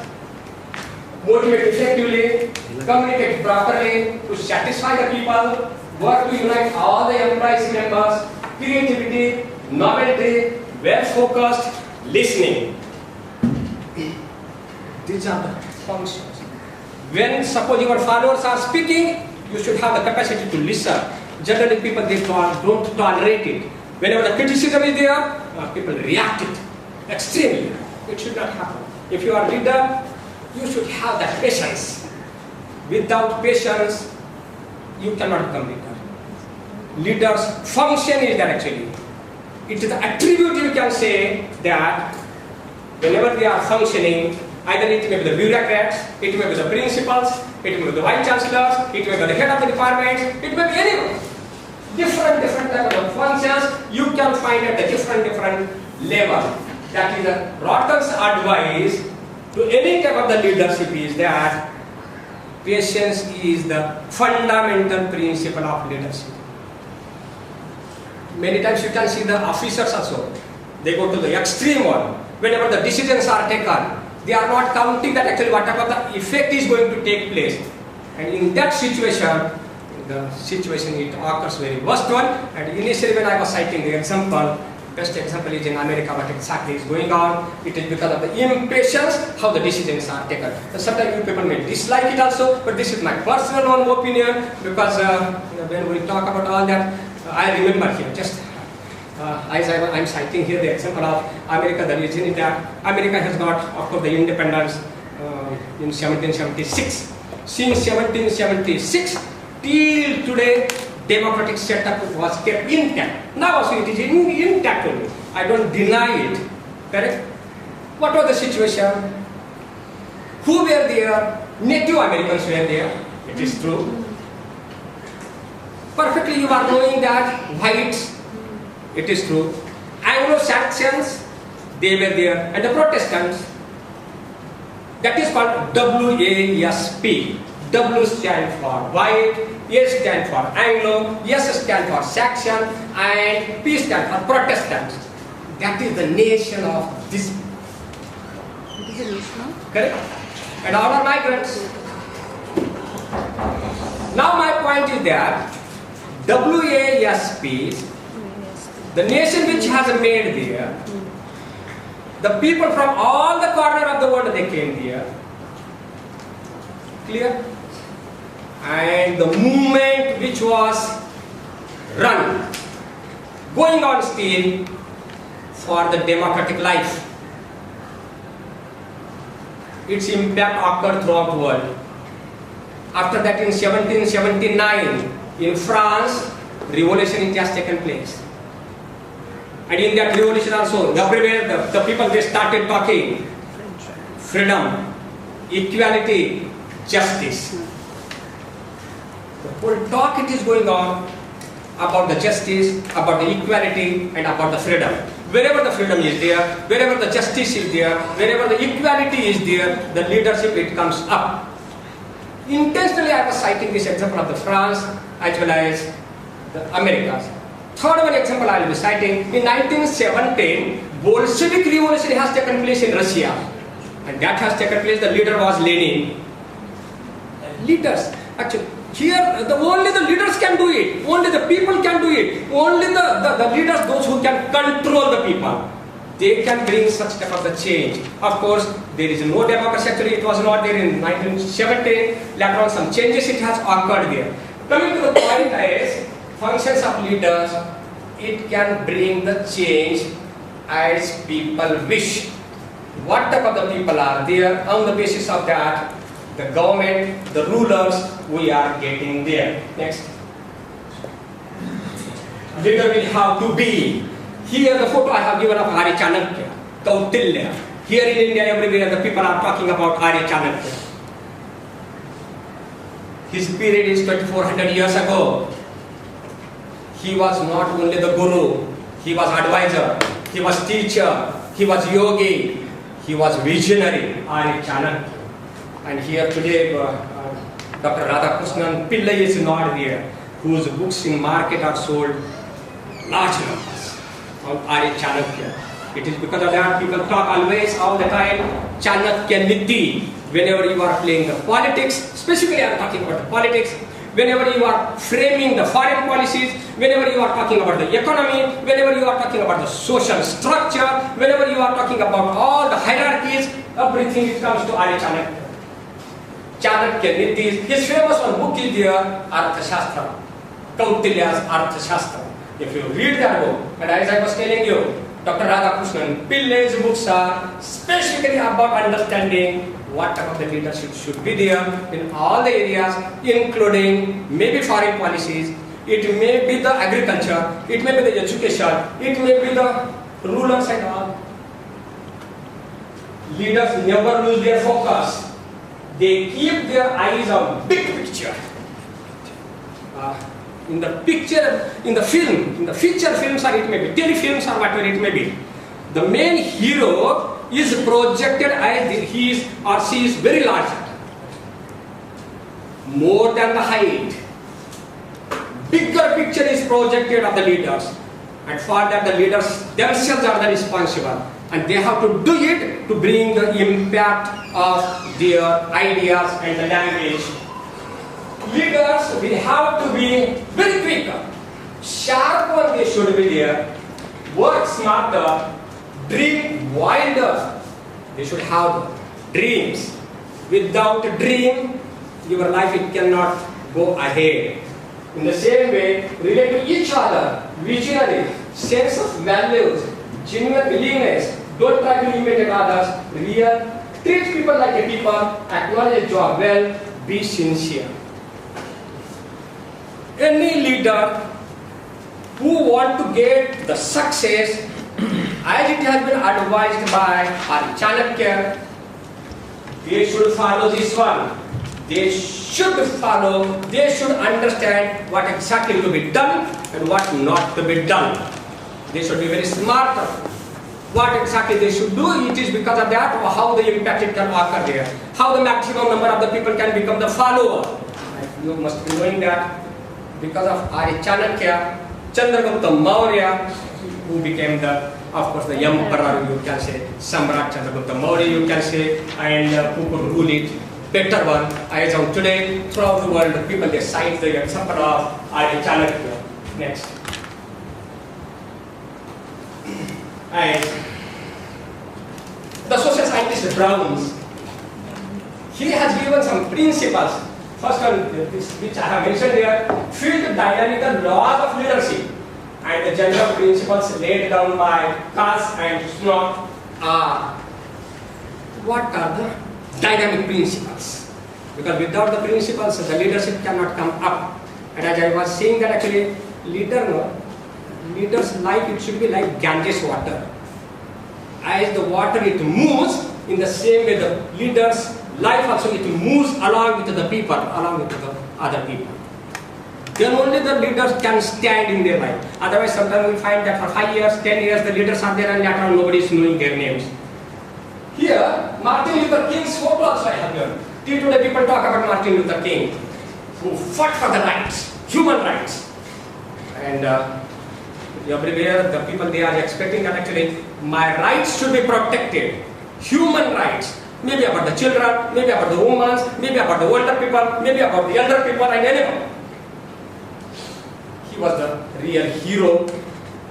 motivate effectively, communicate properly to satisfy the people, work to unite all the enterprise members, creativity, novelty, well-focused, listening. These are the functions. When suppose your followers are speaking, you should have the capacity to listen. Generally people they don't tolerate it. Whenever the criticism is there, people react it extremely. It should not happen. If you are a leader, you should have that patience. Without patience, you cannot become leader. Leader's function is that actually. It is the attribute you can say that whenever they are functioning, either it may be the bureaucrats, it may be the principals, it may be the vice chancellors, it may be the head of the department, it may be anyone. Different type of functions you can find at the different level. That is Rotten's advice to any type of the leadership is that patience is the fundamental principle of leadership. Many times you can see the officers also, they go to the extreme one. Whenever the decisions are taken, they are not counting that actually whatever the effect is going to take place. And in that situation, it occurs very worst one. And initially when I was citing the example, best example is in America, what exactly is going on. It is because of the impatience, how the decisions are taken. And sometimes you people may dislike it also, but this is my personal own opinion, because when we talk about all that, I remember here, just as I'm citing here the example of America, the reason is that America has got, of course, the independence in 1776. Since 1776 till today, democratic setup was kept intact. Now also it is intact only. I don't deny it. Correct? What was the situation? Who were there? Native Americans were there. It is true. Perfectly you are knowing that whites, it is true. Anglo-Saxons, they were there. And the Protestants, that is called WASP. W stand for white, A stand for Anglo, S stand for Saxon, and P stand for Protestant. That is the nation of this. It is a nation. Correct? And all are migrants. Now my point is that WASP, the nation which has made there, the people from all the corner of the world they came there. Clear? And the movement which was run, going on still for the democratic life. Its impact occurred throughout the world. After that in 1779, in France, revolution has taken place. And in that revolution also, everywhere the people they started talking freedom, equality, justice. The whole talk it is going on about the justice, about the equality, and about the freedom. Wherever the freedom is there, wherever the justice is there, wherever the equality is there, the leadership it comes up. Intentionally I was citing this example of the France as well as the Americas. Third one example I will be citing, in 1917, Bolshevik revolution has taken place in Russia. And that has taken place, the leader was Lenin. Leaders, actually, here only the leaders can do it, only the people can do it, only the leaders, those who can control the people. They can bring such type of the change. Of course, there is no democracy, actually it was not there in 1917, later on some changes it has occurred there. Coming to the point is, functions of leaders, it can bring the change as people wish. What type of the people are there? On the basis of that, the government, the rulers, we are getting there. Next. Leader will have to be. Here the photo I have given of Arya Chanakya, Kautilya. Here in India, everywhere the people are talking about Arya Chanakya. His period is 2400 years ago. He was not only the guru, he was advisor, he was teacher, he was yogi, he was visionary, Arya Chanakya. And here today, Dr. Radhakrishnan Pillai is not here, whose books in market are sold large numbers on Arya Chanakya. It is because of that people talk always, all the time, Chanakya Niti. Whenever you are playing the politics, specifically I am talking about the politics, whenever you are framing the foreign policies, whenever you are talking about the economy, whenever you are talking about the social structure, whenever you are talking about all the hierarchies, everything it comes to Arya Chanakya. Chanakya Niti, his famous one book is there, Arthashastra, Kautilya's Arthashastra. If you read that book, and as I was telling you, Dr. Radhakrishnan Pillai's books are specifically about understanding what type of the leadership should be there in all the areas, including maybe foreign policies, it may be the agriculture, it may be the education, it may be the rulers and all. Leaders never lose their focus. They keep their eyes on big picture. In the picture, in the film, in the feature films or it may be telefilms or whatever it may be, the main hero is projected as he is or she is very large, more than the height. Bigger picture is projected of the leaders, and for that the leaders themselves are the responsible, and they have to do it to bring the impact of their ideas and the language. Leaders will have to be very quick, sharp one they should be there, work smarter, dream wilder. They should have dreams. Without a dream, your life it cannot go ahead. In the same way, relate to each other, visionary, sense of values, genuine willingness, don't try to imitate others, real, treat people like a people, acknowledge job well, be sincere. Any leader who want to get the success, as it has been advised by Arya Chanakya, they should follow this one. They should follow, they should understand what exactly to be done and what not to be done. They should be very smart. What exactly they should do, it is because of that or how the impact it can occur there. How the maximum number of the people can become the follower. You must be knowing that because of Arya Chanakya, Chandragupta Maurya, who became the, of course, the emperor, you can say, Samrat Chandragupta Maurya, you can say, and who could rule it better one. As of today, throughout the world, people they cite the example of Arya Chanakya. Next. And the social scientist Browns, he has given some principles. First one, which I have mentioned here, field dynamical laws of leadership and the general principles laid down by Cass and Snow are what are the dynamic principles? Because without the principles, the leadership cannot come up. And as I was saying that actually, leader's life it should be like Ganges water. As the water it moves, in the same way the leader's life also it moves along with the people, along with the other people. Then only the leaders can stand in their life. Otherwise, sometimes we find that for 5 years, 10 years, the leaders are there and later on nobody is knowing their names. Here, Martin Luther King's photo also I have here. Till today people talk about Martin Luther King, who fought for the rights, human rights. And everywhere the people they are expecting that actually my rights should be protected. Human rights. Maybe about the children, maybe about the women, maybe about the older people, maybe about the elder people and anyone. He was the real hero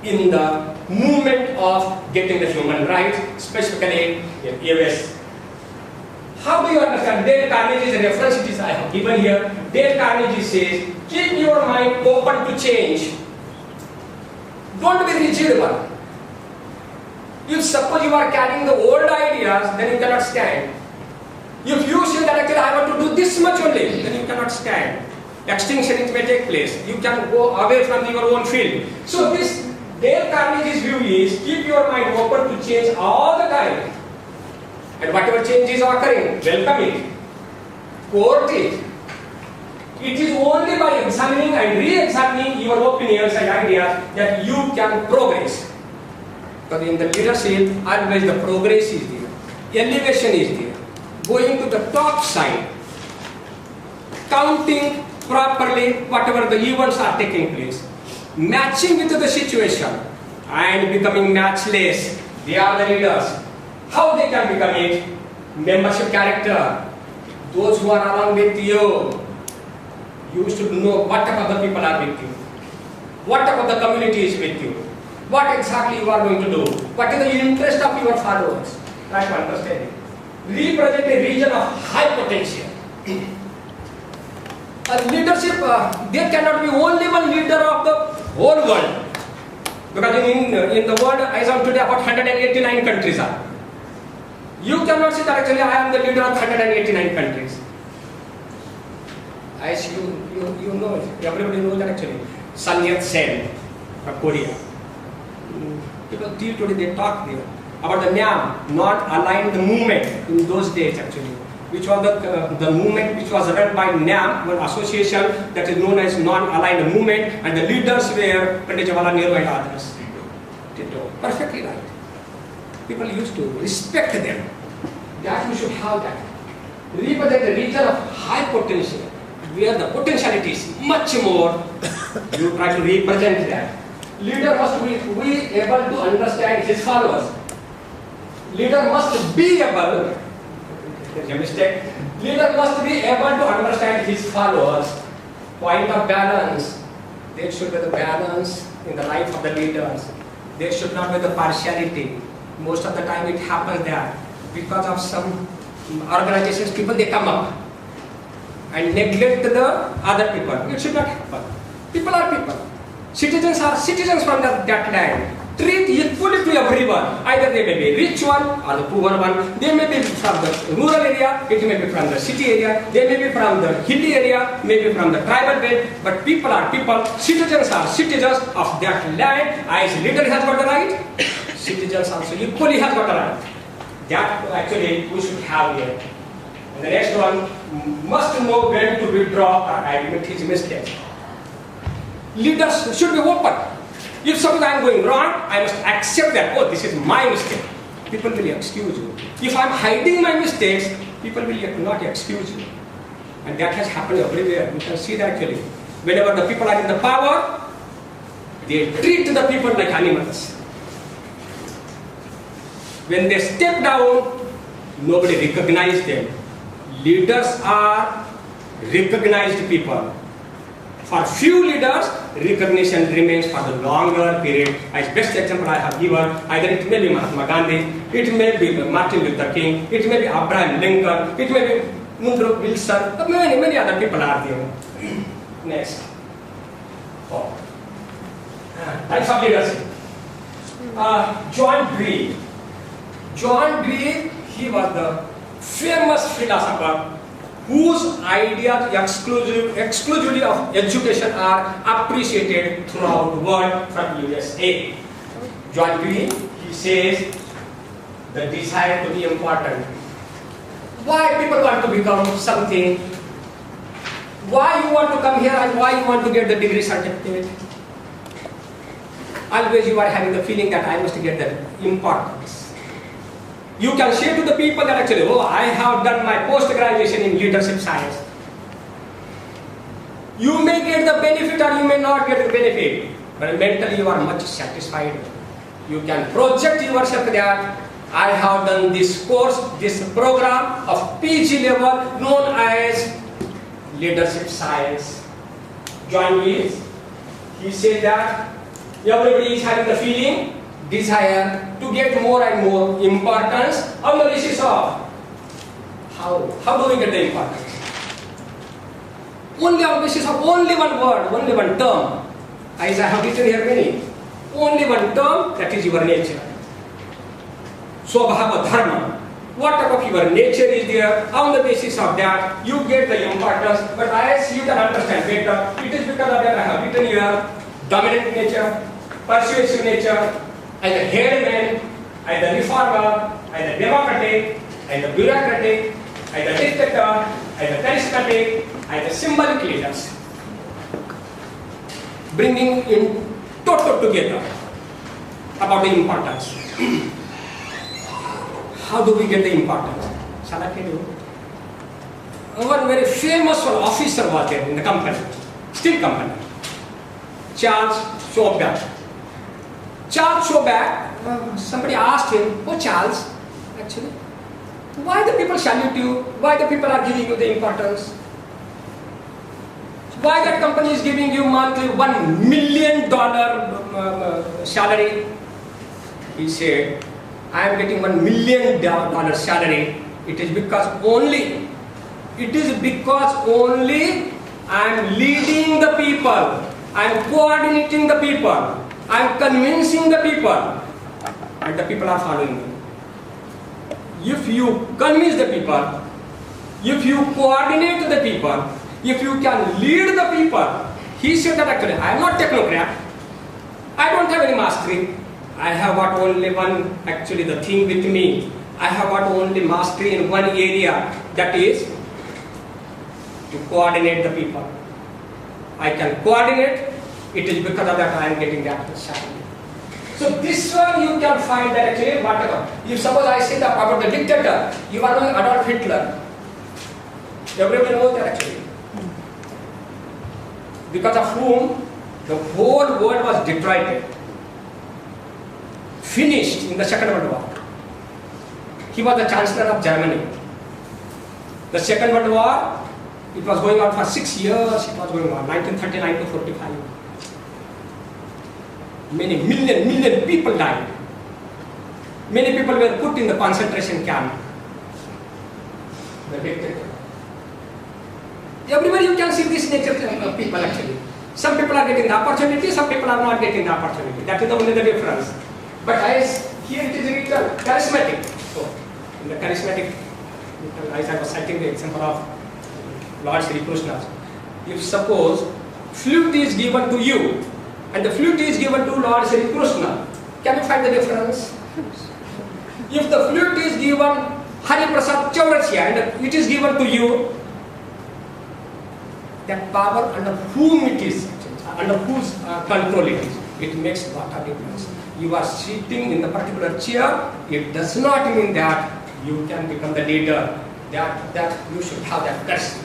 in the movement of getting the human rights, specifically in US. How do you understand? Dale Carnegie's reference it is I have given here. Dale Carnegie says, keep your mind open to change. Don't be rigid one. If suppose you are carrying the old ideas, then you cannot stand. If you say that actually I want to do this much only, then you cannot stand. Extinction it may take place. You can go away from your own field. So this Dale Carnegie's view is keep your mind open to change all the time. And whatever change is occurring, welcome it. Court it. It is only by examining and re-examining your opinions and ideas that you can progress. Because in the leadership, always the progress is there. Elevation is there. Going to the top side. Counting properly whatever the events are taking place. Matching with the situation and becoming matchless. They are the leaders. How they can become it? Membership character. Those who are along with you. You should know what type of the people are with you. What type of the community is with you. What exactly you are going to do. What is the interest of your followers. Try to understand it. Represent a region of high potential. A leadership, there cannot be only one leader of the whole world. Because in the world, as of today, about 189 countries are. You cannot say that actually I am the leader of 189 countries. As you know, everybody knows that actually. Sun Yat-sen from Korea. Because till today they talk there about the NAM, not aligned movement in those days actually. Which was the movement which was run by NAM, one association that is known as non-aligned movement, and the leaders were Pandit Jawaharlal Nehru and others. Perfectly right. People used to respect them. That we should have that. Represent the region of high potential, where the potentiality is much more. You try to represent that. Leader must be able to understand his followers. Leader must be able. There's a mistake. Leader must be able to understand his followers. Point of balance. There should be the balance in the life of the leaders. There should not be the partiality. Most of the time it happens that because of some organizations, people they come up and neglect the other people. It should not happen. People are people. Citizens are citizens from that land. Treat equally to everyone. Either they may be rich one or the poor one. They may be from the rural area, it may be from the city area, they may be from the hilly area, maybe from the tribal belt, but people are people. Citizens are citizens of that land. As leader has got the right, citizens also equally have got the right. That actually we should have here. And the next one, must know when to withdraw or admit his mistakes. Leaders should be open. If something I am going wrong, I must accept that, oh, this is my mistake. People will excuse you. If I am hiding my mistakes, people will not excuse you. And that has happened everywhere. You can see that actually. Whenever the people are in the power, they treat the people like animals. When they step down, nobody recognizes them. Leaders are recognized people. For few leaders, recognition remains for the longer period. As best example I have given, either it may be Mahatma Gandhi, it may be Martin Luther King, it may be Abraham Lincoln, it may be Woodrow Wilson, many other people are there. Next. Types of leadership. John Dewey. John Dewey, he was the famous philosopher whose ideas exclusively of education are appreciated throughout the world from USA. John Dewey, he says, the desire to be important. Why people want to become something? Why you want to come here and why you want to get the degree certificate? Always you are having the feeling that I must get the importance. You can say to the people that actually, oh, I have done my post-graduation in leadership science. You may get the benefit or you may not get the benefit, but mentally you are much satisfied. You can project yourself that I have done this course, this program of PG level known as leadership science. John Dewey, he said that everybody is having the feeling, desire to get more and more importance on the basis of how do we get the importance? Only on the basis of only one word, only one term. As I have written here many. Only one term, that is your nature. Swabhava dharma. What type of your nature is there? On the basis of that, you get the importance. But as you can understand better, it is because of that I have written here dominant nature, persuasive nature, and the headman, and the reformer, and the democratic, and the bureaucratic, and the dictator, and the charismatic, and the symbolic leaders. Bringing in total together about the importance. How do we get the importance? Shall I tell you? One very famous one officer was there in the company, steel company, Charles Schwab. Charles Schwab, somebody asked him, "Oh Charles, actually, why the people salute you? Why the people are giving you the importance? Why that company is giving you monthly $1 million salary?" He said, "I am getting $1 million salary. It is because only I am leading the people. I am coordinating the people. I am convincing the people, and the people are following me. If you convince the people, if you coordinate the people, if you can lead the people," he said that actually, "I am not technocrat. I don't have any mastery. I have got only one, actually the thing with me. I have got only mastery in one area, that is to coordinate the people. I can coordinate, it is because of that I am getting that salary." So this one you can find that actually whatever. If suppose I say that about the dictator, you are knowing Adolf Hitler. Everyone knows that actually. Because of whom the whole world was detroited. Finished in the Second World War. He was the Chancellor of Germany. The Second World War, it was going on for 6 years, it was going on, 1939 to 45. Many million people died. Many people were put in the concentration camp. The dictator. Everywhere you can see this nature of people actually. Some people are getting the opportunity, some people are not getting the opportunity. That is only the difference. But as here it is written charismatic. So in the charismatic, as I was citing the example of Lord Sri Krishna. If suppose flute is given to you and the flute is given to Lord Sri Krishna, can you find the difference? If the flute is given Hari Prasad Chaurachya and it is given to you, that power under whom it is, under whose control it is, it makes a lot of difference. You are sitting in the particular chair, it does not mean that you can become the leader, that you should have that guts.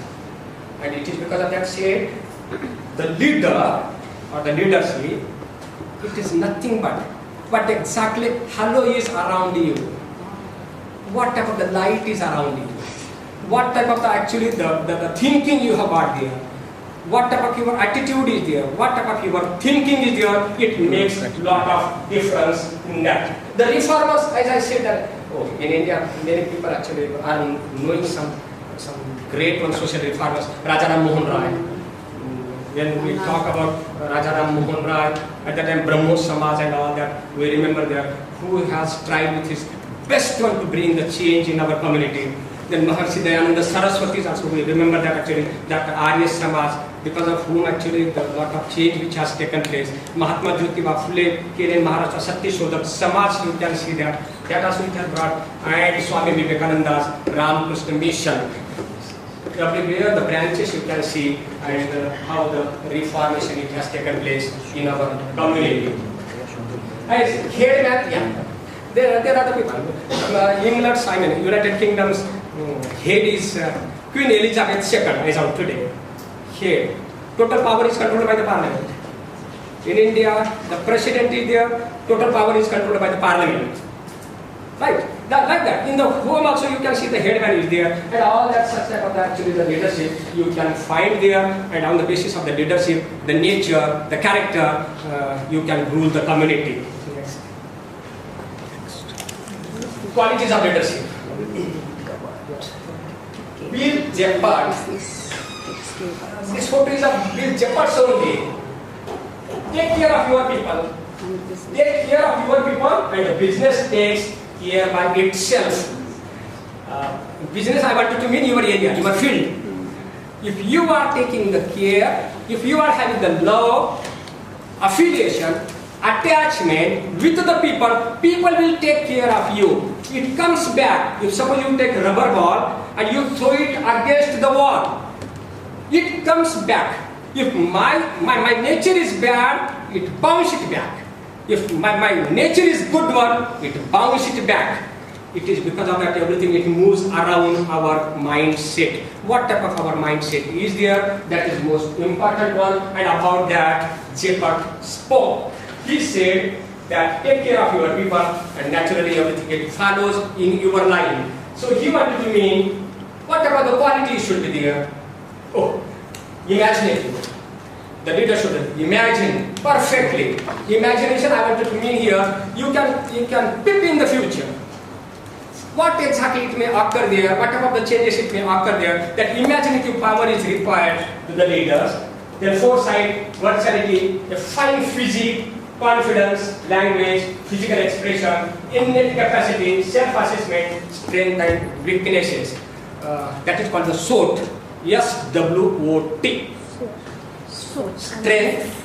And it is because of that said, the leader or the leadership, it is nothing but what exactly halo is around you, what type of the light is around you, what type of the actually the thinking you have got there, what type of your attitude is there, what type of your thinking is there, it makes a lot of difference in that. The reformers, as I said that, in India, many people actually are knowing some great one social reformers, Rajaram Mohan Rai. When we talk about Rajaram Mohan Rai, at that time Brahmo Samaj and all that, we remember that who has tried with his best one to bring the change in our community. Then Maharshi Dayananda Saraswati is also, we remember that actually, that Arya Samaj, because of whom actually the lot of change which has taken place. Mahatma Jyotiba Phule, here in Maharashtra, Satya Shodhak Samaj, you can see that also it has brought, and Swami Vivekananda's Ramakrishna Mission. Everywhere the branches you can see, and how the reformation it has taken place in our community. As here, yeah, there are the people. England's, I mean, United Kingdom's head is Queen Elizabeth II, as of today. Here, total power is controlled by the Parliament. In India, the President is there, total power is controlled by the Parliament. Right? Like that. In the home also you can see the headman is there, and all that such type of actually the leadership you can find there, and on the basis of the leadership, the nature, the character, you can rule the community. Next. Qualities of leadership. Bill Jeffard This photo is of Bill Jefferson only. Take care of your people. Take care of your people, and the business takes care by itself. Business, I wanted to mean your area, your field. If you are taking the care, if you are having the love, affiliation, attachment with the people, people will take care of you. It comes back. If suppose you take a rubber ball and you throw it against the wall, it comes back. If my nature is bad, it bounces it back. If my nature is good one, it bounces it back. It is because of that everything it moves around our mindset. What type of our mindset is there? That is most important one, and about that Jacob spoke. He said that take care of your people and naturally everything it follows in your line. So he wanted to mean what about the qualities should be there? Oh, imaginative. The leader should imagine perfectly. Imagination I wanted to mean here, you can peep in the future. What exactly it may occur there, what about the changes it may occur there, that imaginative power is required to the leaders. Their foresight, versatility, a fine physique, confidence, language, physical expression, innate capacity, self-assessment, strength and weaknesses. That is called the SWOT. S-W-O-T. Strength,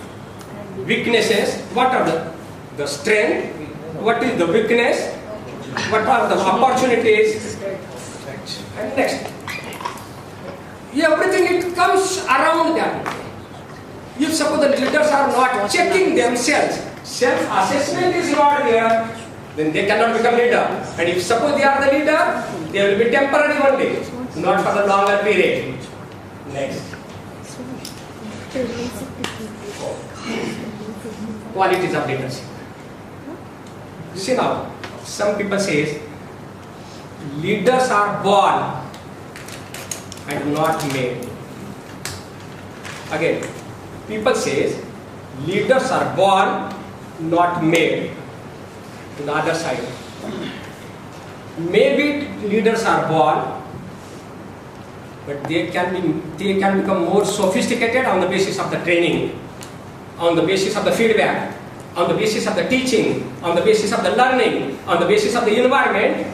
weaknesses. What are the strength? What is the weakness? What are the opportunities? And next, everything it comes around them. If suppose the leaders are not checking themselves, self-assessment is not there, then they cannot become leader. And if suppose they are the leader, they will be temporary only, not for the longer period. Next. Qualities of leadership. See now, some people say leaders are born and not made. Again, people say leaders are born, not made. To the other side, maybe leaders are born, but they can become more sophisticated on the basis of the training, on the basis of the feedback, on the basis of the teaching, on the basis of the learning, on the basis of the environment.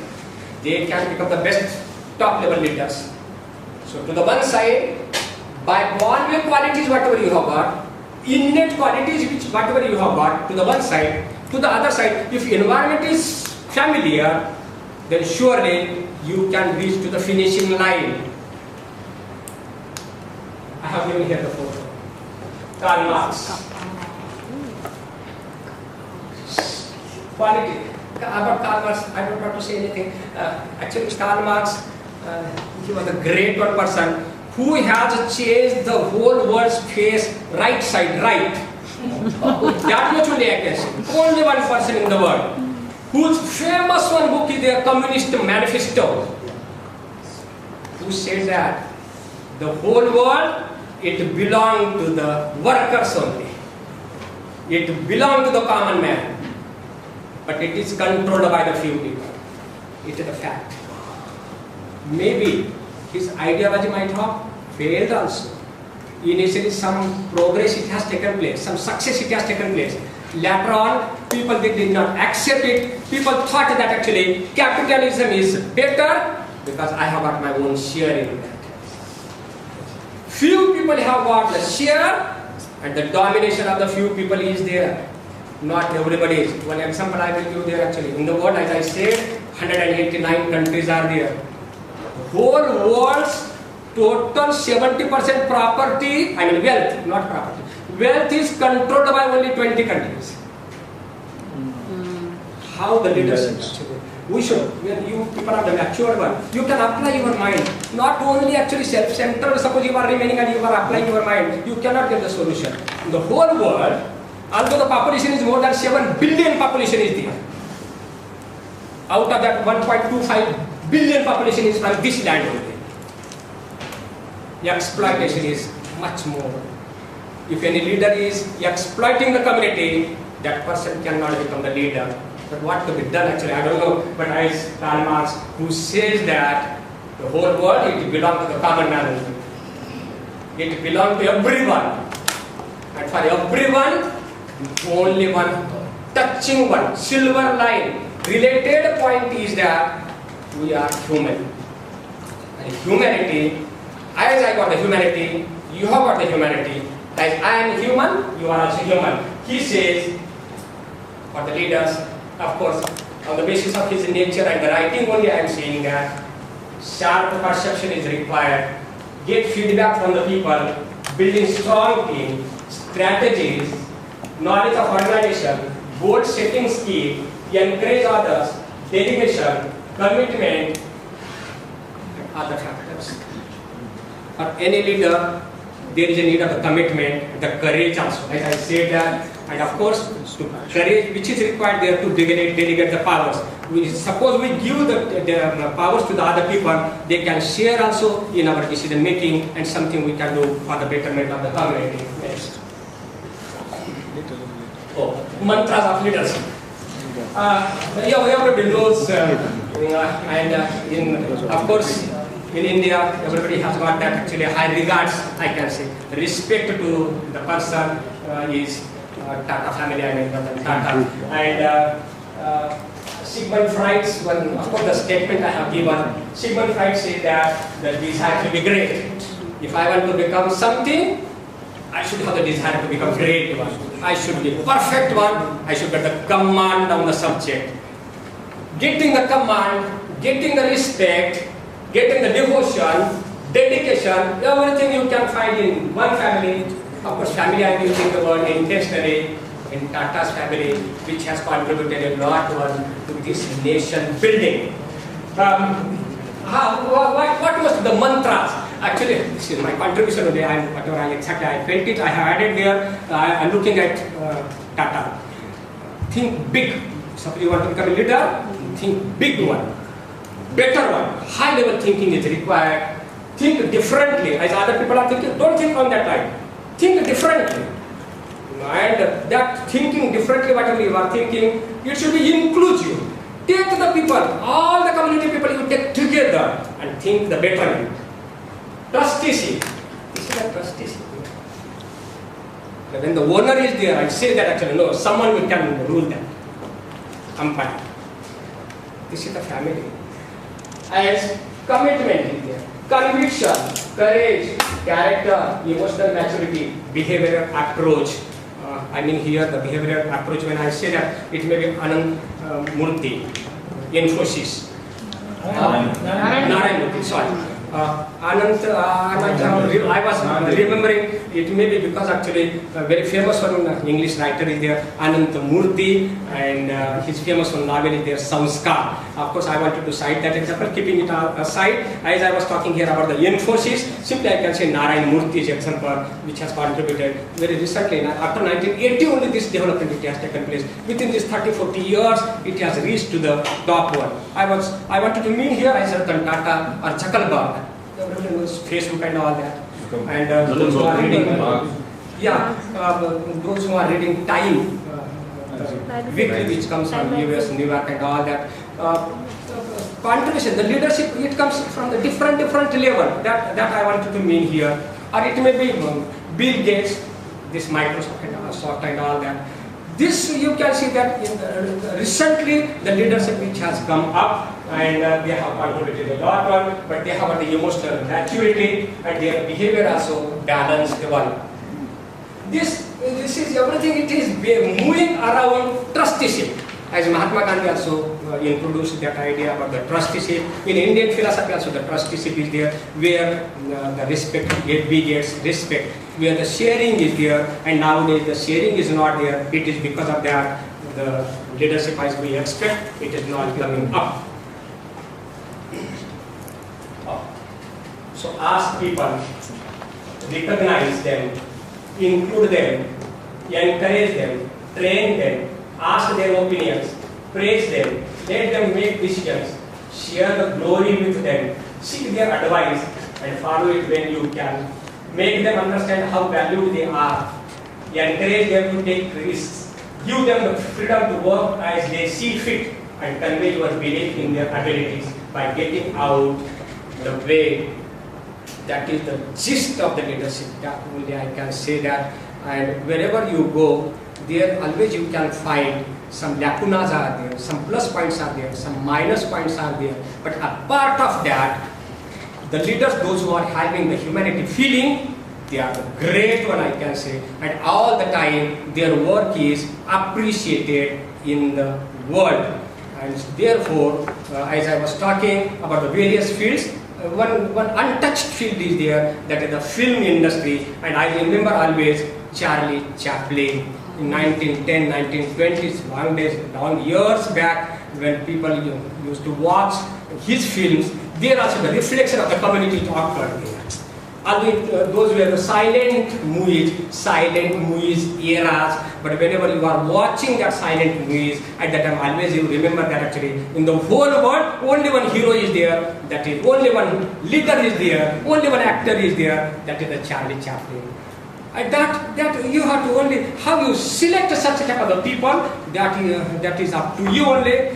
They can become the best top level leaders. So to the one side, by born with qualities whatever you have got, innate qualities which whatever you have got, to the one side. To the other side, if environment is familiar, then surely you can reach to the finishing line. I have given here the photo. Karl Marx. Quality. About Karl Marx, I don't want to say anything. Actually, Karl Marx, he was a great one person who has changed the whole world's face right side, right. That much only I can say. Only one person in the world whose famous one book is their Communist Manifesto, who says that the whole world, it belongs to the workers only. It belongs to the common man. But it is controlled by the few people. It is a fact. Maybe his ideology might have failed also. Initially some progress it has taken place, some success it has taken place. Later on, people they did not accept it. People thought that actually capitalism is better because I have got my own share in that. Few people have got the share and the domination of the few people is there. Not everybody is. One example I will give there actually. In the world, as I said, 189 countries are there. The whole world's total 70% property, I mean wealth, not property. Wealth is controlled by only 20 countries. How the leadership actually? We should, when you people are the mature one, you can apply your mind. Not only actually self-centered, suppose you are remaining and you are applying your mind, you cannot get the solution. In the whole world, although the population is more than 7 billion population is there. Out of that 1.25 billion population is from this land only. The exploitation is much more. If any leader is exploiting the community, that person cannot become the leader. But what to be done actually, I don't know. But as Karl Marx, who says that the whole world it belongs to the common man. It belongs to everyone. And for everyone, only one touching one, silver line, related point is that we are human. And humanity, as I got the humanity, you have got the humanity. As I am human, you are also human. He says, for the leaders, of course, on the basis of his nature and the writing only I am saying that sharp perception is required. Get feedback from the people, building strong team, strategies, knowledge of organization, goal setting skill, encourage others, dedication, commitment, and other factors. For any leader, there is a need of the commitment, the courage also. As I said that, and of course, to courage which is required there to delegate the powers. Suppose we give the powers to the other people, they can share also in our decision making and something we can do for the betterment of the community. Next. Oh, mantras of leadership. Everybody knows, of course, in India, everybody has got that actually high regards, I can say. Respect to the person is Tata family, I mean, Tata. And Sigmund Freud's, one, of course, the statement I have given, Sigmund Freud said that the desire to be great. If I want to become something, I should have the desire to become great one. I should be perfect one. I should get the command on the subject. Getting the command, getting the respect, getting the devotion, dedication, everything you can find in one family. Of course, family I am using the word intentionally, in Tata's family, which has contributed a lot to this nation building. What was the mantras? Actually, this is my contribution today. Whatever I felt it, I have added here. I am looking at Tata. Think big. Suppose you want to become a leader, think big one, better one. High level thinking is required. Think differently. As other people are thinking, don't think on that line. Think differently. And that thinking differently, whatever you are thinking, it should be inclusive. Take the people, all the community people, you take together and think the betterment. Trusteeship. This is a trusteeship. When the owner is there, I say that actually, no, someone who can rule that. Umpire. This is the family. As commitment is there. Conviction, courage, character, emotional maturity, behavioral approach. I mean here the behavioral approach, when I say that, it may be Anand Murthy, Infosys. Narayan Murthy, sorry. Anand, I was remembering, it may be because actually a very famous one English writer is there, Anand Murthy, and his famous one novel is there, Sanskar. Of course, I wanted to cite that example, keeping it aside. As I was talking here about the Infosys, simply I can say Narayan Murthy's example, which has contributed very recently. After 1980, only this development it has taken place. Within these 30-40 years, it has reached to the top one. I wanted to mean here, I said Tata or Zuckerberg. Everybody knows Facebook and all that. And those who are reading, those who are reading Time, weekly, which comes from US, New York, and all that. Contribution, the leadership, it comes from the different level. That I wanted to mean here. Or it may be Bill Gates, this Microsoft and all that. This you can see that recently the leadership which has come up, and they have contributed a lot on, but they have the emotional maturity and their behavior also balanced one. This is everything, it is moving around trusteeship. As Mahatma Gandhi also introduced that idea about the trusteeship. In Indian philosophy also the trusteeship is there, where the respect, we get respect, where the sharing is there, and nowadays the sharing is not there. It is because of that the leadership as we expect, it is not coming up. So ask people, recognize them, include them, encourage them, train them, ask their opinions, praise them, let them make decisions, share the glory with them, seek their advice and follow it when you can. Make them understand how valued they are, encourage them to take risks, give them the freedom to work as they see fit, and convey your belief in their abilities by getting out the way That is the gist of the leadership. That only I can say that. And wherever you go, there always you can find some lacunas are there, some plus points are there, some minus points are there. But apart of that, the leaders, those who are having the humanity feeling, they are the great one, I can say. And all the time, their work is appreciated in the world. And therefore, as I was talking about the various fields, one untouched field is there, that is the film industry. And I remember always Charlie Chaplin in 1910, 1920s, long days, long years back, when people used to watch his films, there also the reflection of the community occurred there. Always, those were the silent movies eras, but whenever you are watching that silent movies, at that time always you remember that actually in the whole world only one hero is there, that is only one leader is there, only one actor is there, that is the Charlie Chaplin. And that you have to only, how you select such type of the people, that is up to you only.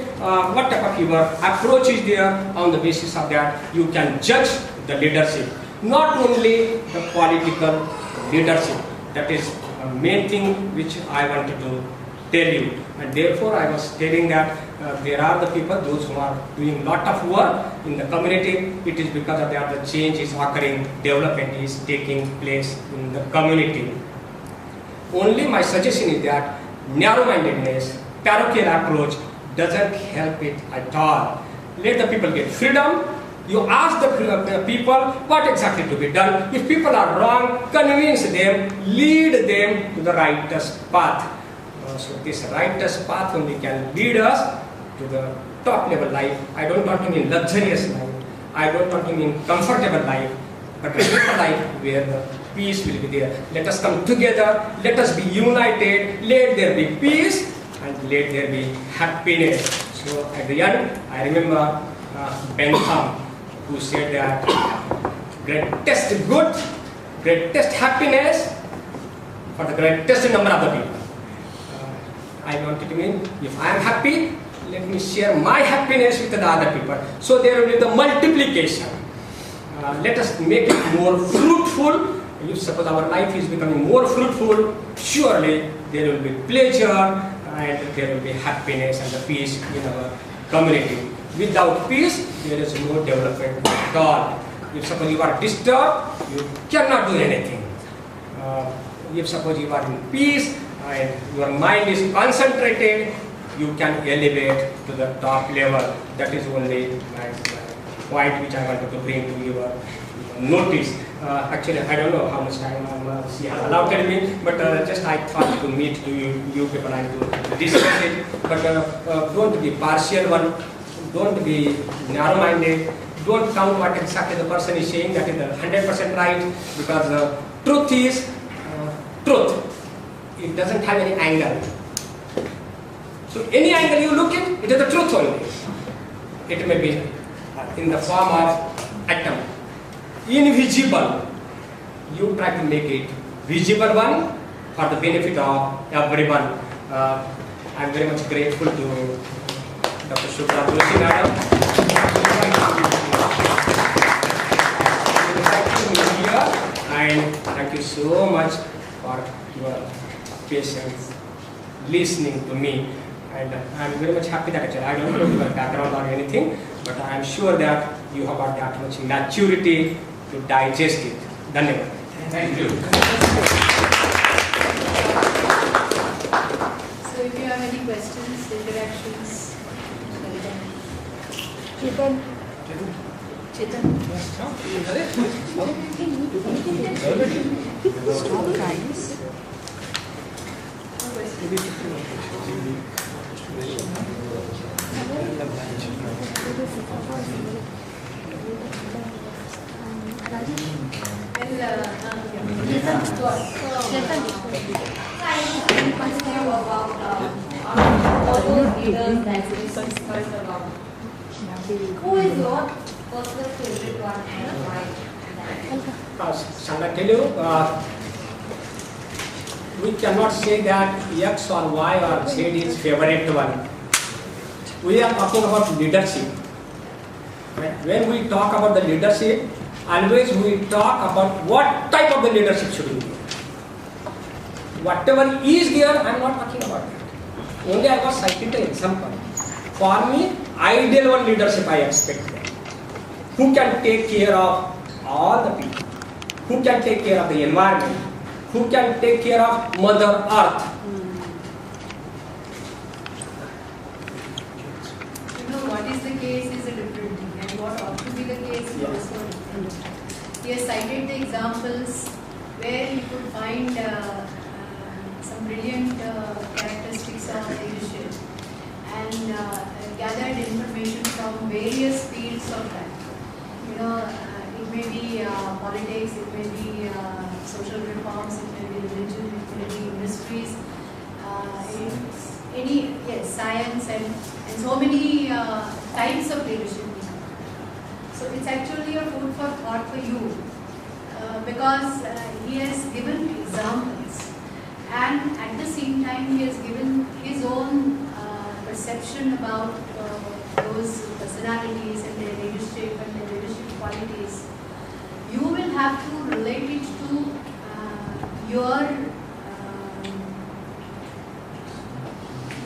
What type of your approach is there, on the basis of that you can judge the leadership. Not only the political leadership, that is the main thing which I wanted to tell you. And therefore I was telling that there are the people, those who are doing lot of work in the community. It is because of that the change is occurring, development is taking place in the community. Only my suggestion is that narrow-mindedness, parochial approach doesn't help it at all. Let the people get freedom. You ask the people what exactly to be done. If people are wrong, convince them, lead them to the righteous path. So this righteous path only can lead us to the top level life. I don't want to mean luxurious life. I don't want to mean comfortable life, but a better life where the peace will be there. Let us come together. Let us be united. Let there be peace and let there be happiness. So at the end, I remember Bentham, who said that greatest good, greatest happiness for the greatest number of the people. I wanted to mean, if I am happy, let me share my happiness with the other people. So there will be the multiplication. Let us make it more fruitful. If suppose our life is becoming more fruitful, surely there will be pleasure and there will be happiness and the peace in our community. Without peace, there is no development at all. If suppose you are disturbed, you cannot do anything. If suppose you are in peace and your mind is concentrated, you can elevate to the top level. That is only my point which I wanted to bring to your notice. Actually, I don't know how much time she has allotted me, but just I thought to meet you people and to discuss it. But don't be partial one. Don't be narrow-minded. Don't count what exactly the person is saying, that is 100% right, because truth is truth. It doesn't have any angle. So any angle you look at, it is the truth only. It may be in the form of atom, invisible. You try to make it visible one for the benefit of everyone. I am very much grateful to Dr. Khurade madam. And thank you so much for your patience, listening to me. And I am very much happy that actually I don't know your background or anything, but I am sure that you have got that much maturity to digest it. Dhanyavad. Thank you. So if you have any questions, interactions, Chetan. Stop guys. Who is your personal favorite one and why? Shall I tell you? We cannot say that X or Y or Z is favorite one. We are talking about leadership. When we talk about the leadership, always we talk about what type of the leadership should be. Whatever is there, I am not talking about it. Only I was citing the example. For me, ideal one leadership I expect. Who can take care of all the people? Who can take care of the environment? Who can take care of Mother Earth? You know, what is the case is a different thing, and what ought to be the case is also different. He has cited the examples where you could find some brilliant characteristics of leadership and gathered information from various fields of that. You know, it may be politics, it may be social reforms, it may be religion, it may be industries, science and so many types of leadership. So it's actually a food for thought for you because he has given examples and at the same time he has given his own perception about those personalities and their leadership and their leadership qualities. You will have to relate it to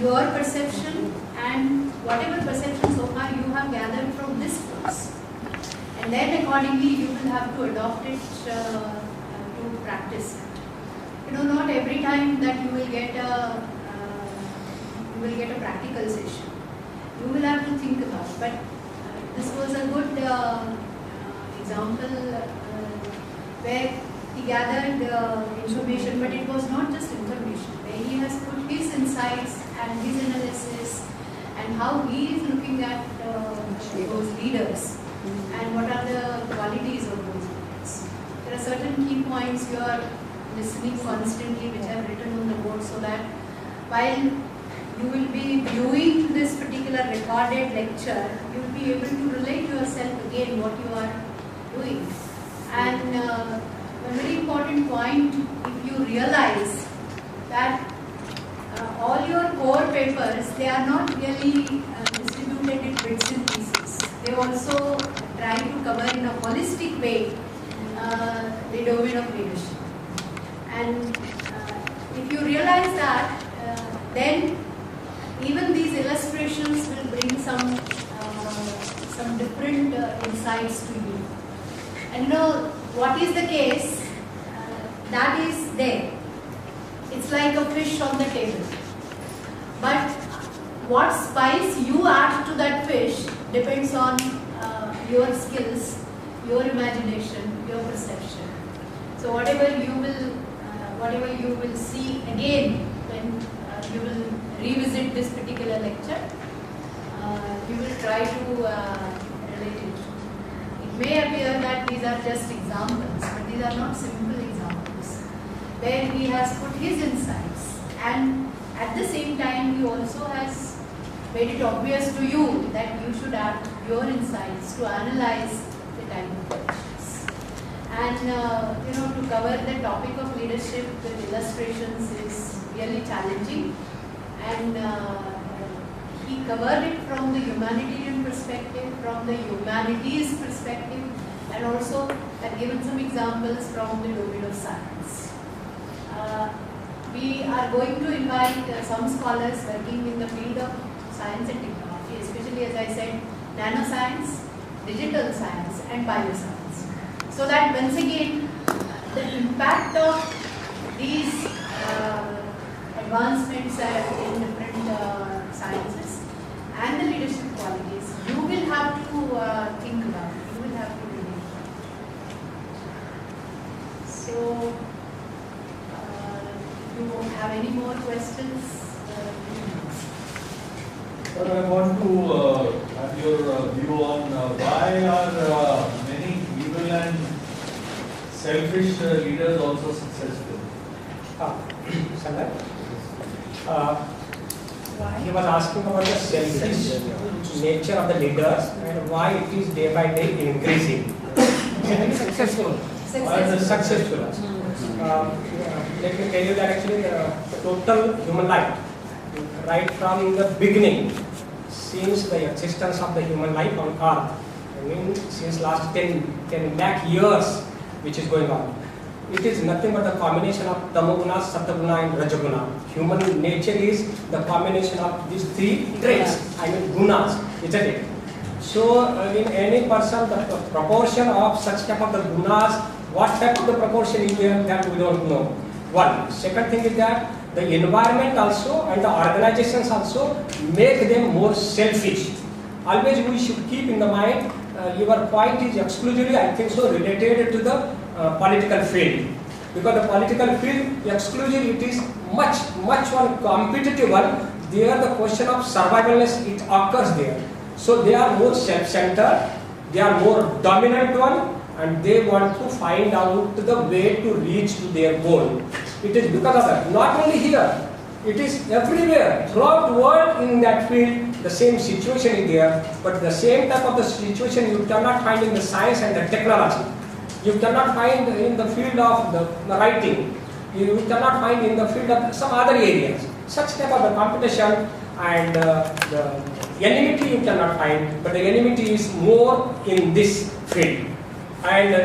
your perception and whatever perception so far you have gathered from this course. And then accordingly you will have to adopt it to practice it. You know, not every time that you will get a practical session. You will have to think about it. But this was a good example where he gathered information, but it was not just information. Where he has put his insights and his analysis and how he is looking at those leaders and what are the qualities of those leaders. There are certain key points you are listening constantly which I have written on the board so that while you will be viewing this particular recorded lecture, you will be able to relate yourself again what you are doing. And a very important point, if you realize that all your core papers, they are not really distributed in bits and pieces. They also try to cover in a holistic way the domain of leadership. And if you realize that, then even these illustrations will bring some different insights to you. And you know, what is the case? That is there. It's like a fish on the table. But what spice you add to that fish depends on your skills, your imagination, your perception. So whatever you will see again when you will revisit this particular lecture, you will try to relate it. It may appear that these are just examples, but these are not simple examples. Where he has put his insights and at the same time he also has made it obvious to you that you should add your insights to analyze the type of questions. And you know, to cover the topic of leadership with illustrations is really challenging. And he covered it from the humanitarian perspective, from the humanities perspective, and also had given some examples from the domain of science. We are going to invite some scholars working in the field of science and technology, especially as I said, nanoscience, digital science and bioscience. So that once again, the impact of these advancements in different sciences and the leadership qualities, you will have to think about it. You will have to relate. So, do you have any more questions? But I want to have your view on why are many evil and selfish leaders also successful? He was asking about the selfish nature of the leaders and why it is day by day increasing. Successful. Successful. Let me tell you that actually the total human life, right from the beginning, since the existence of the human life on earth, I mean, since last 10 lakh years, which is going on. It is nothing but the combination of tamoguna, sataguna and rajaguna. Human nature is the combination of these three traits, I mean gunas, isn't it? So in any person, the proportion of such type of the gunas, what type of the proportion is there, that we don't know. One. Second thing is that the environment also and the organizations also make them more selfish. Always we should keep in the mind, your point is exclusively, I think so, related to the political field. Because the political field, exclusively it is much one competitive one. There the question of survivalness, it occurs there. So they are more self-centered, they are more dominant one, and they want to find out the way to reach to their goal. It is because of that. Not only here, it is everywhere, throughout the world in that field, the same situation is there, but the same type of the situation you cannot find in the science and the technology. You cannot find in the field of the writing. You cannot find in the field of some other areas. Such type of the competition and the enmity you cannot find, but the enmity is more in this field. And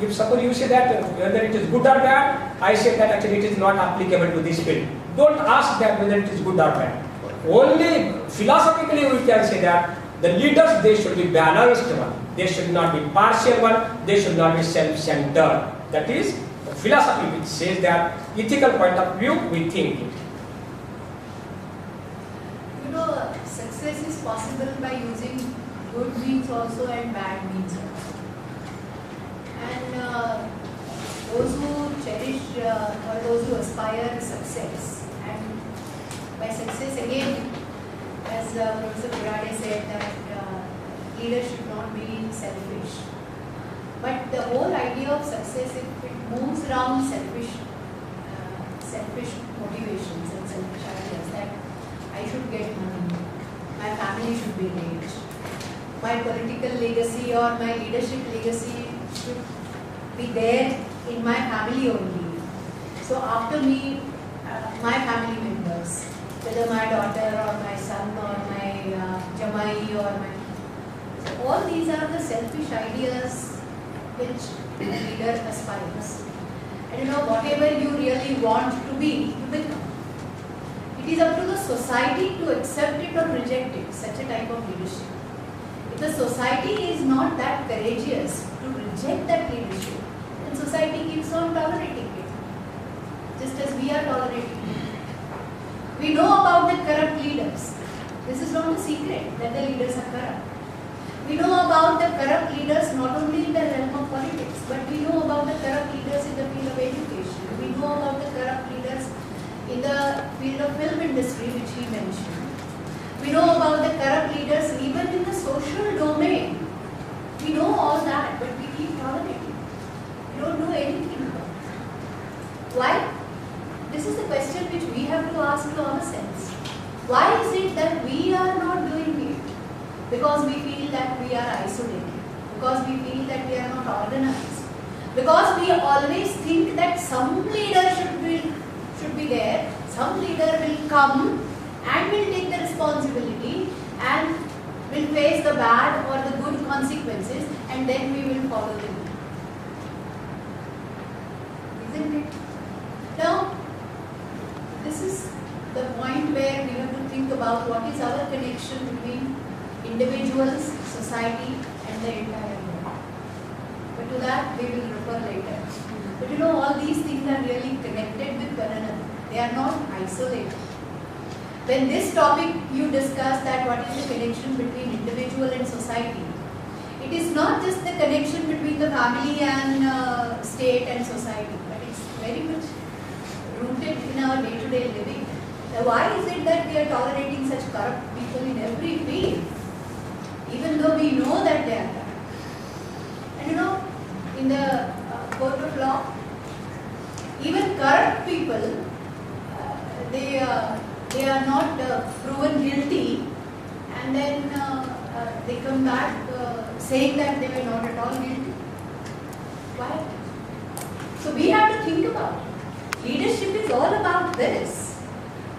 if suppose you say that whether it is good or bad, I say that actually it is not applicable to this field. Don't ask that whether it is good or bad. Only philosophically we can say that the leaders, they should be balanced one. They should not be partial one. They should not be self-centered. That is the philosophy which says that ethical point of view we think it. You know, success is possible by using good means also and bad means also. And those who cherish or those who aspire to success, and by success again, as Professor Khurade said, that leaders should not be selfish. But the whole idea of success, it moves around selfish motivations and selfish ideas, that I should get money, my family should be rich, my political legacy or my leadership legacy should be there in my family only. So after me, my family members, whether my daughter or my son or my jamai or my... So all these are the selfish ideas which a leader aspires. And you know, whatever you really want to be, you become. It is up to the society to accept it or reject it, such a type of leadership. If the society is not that courageous to reject that leadership, then society keeps on tolerating it, just as we are tolerating it. We know about the corrupt leaders. This is not a secret that the leaders are corrupt. We know about the corrupt leaders not only in the realm of politics, but we know about the corrupt leaders in the field of education. We know about the corrupt leaders in the field of film industry, which he mentioned. We know about the corrupt leaders even in the social domain. We know all that, but we keep tolerating. We don't do anything about it. Why? This is the question which we have to ask to ourselves. Why is it that we are not doing it? Because we feel that we are isolated. Because we feel that we are not organized. Because we always think that some leader should be there, some leader will come and will take the responsibility and will face the bad or the good consequences, and then we will follow them. Isn't it? Now, this is the point where we have to think about what is our connection between individuals, society and the entire world. But to that we will refer later. But you know, all these things are really connected with one another. They are not isolated. When this topic you discuss that what is the connection between individual and society, it is not just the connection between the family and state and society, but it's very much rooted in our day-to-day living. Now, why is it that we are tolerating such corrupt people in every field, even though we know that they are corrupt? And you know, in the court of law, even corrupt people, they are not proven guilty, and then they come back saying that they were not at all guilty. Why? So we have to think about it. Leadership is all about this.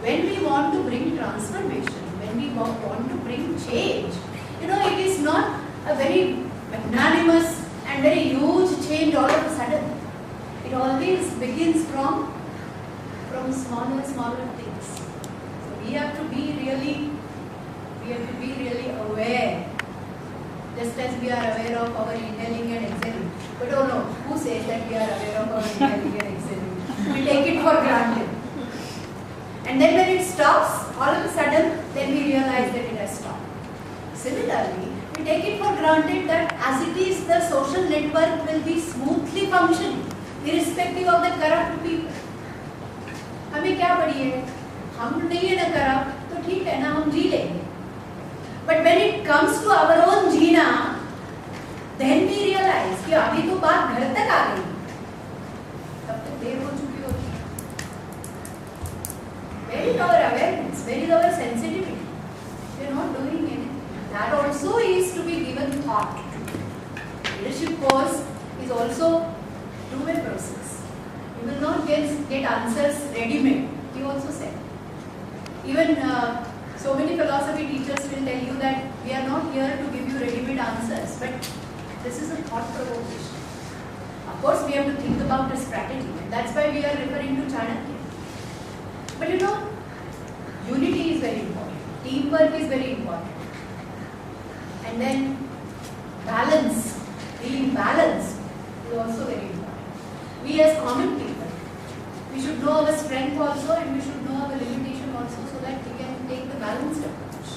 When we want to bring transformation, when we want to bring change, you know, it is not a very magnanimous and very huge change all of a sudden. It always begins from smaller things. So we have to be really aware. Just as we are aware of our inhaling and exhaling. But oh no, who says that we are aware of our inhaling and exhaling? We take it for granted. And then when it stops, all of a sudden, then we realize that it has stopped. Similarly, we take it for granted that as it is, the social network will be smoothly functioning, irrespective of the corrupt people. हमें क्या पड़ी है? हम नहीं है ना corrupt, तो ठीक है ना, हम जी लेंगे. But when it comes to our own Jeena, then we realize कि अभी तो बात घर तक आ गई, तब तक देर हो चुकी होती है. Where is our awareness? Where is our sensitivity? We are not doing anything. That also is to be given thought to. Leadership course is also two-way process. You will not get answers ready-made. He also said. Even so many philosophy teachers will tell you that we are not here to give you ready-made answers, but this is a thought provocation. Of course, we have to think about a strategy, and that's why we are referring to Chanakya. But you know, unity is very important. Teamwork is very important. And then balance, being balanced is also very important. We as common people, we should know our strength also and we should know our limitation also so that we can take the balanced approach.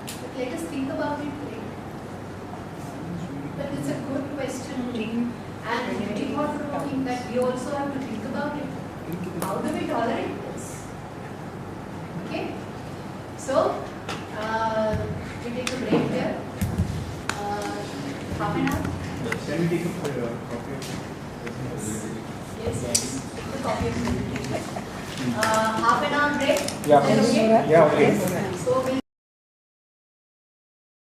But let us think about it later. But it's a good question and very thought-provoking that we also have to think about it. How do we tolerate this? Okay? So, we take a break here. Half an hour? Can we take a copy of Yes. Take the copy of the half an hour break? Yeah. Is that okay? Yeah, okay.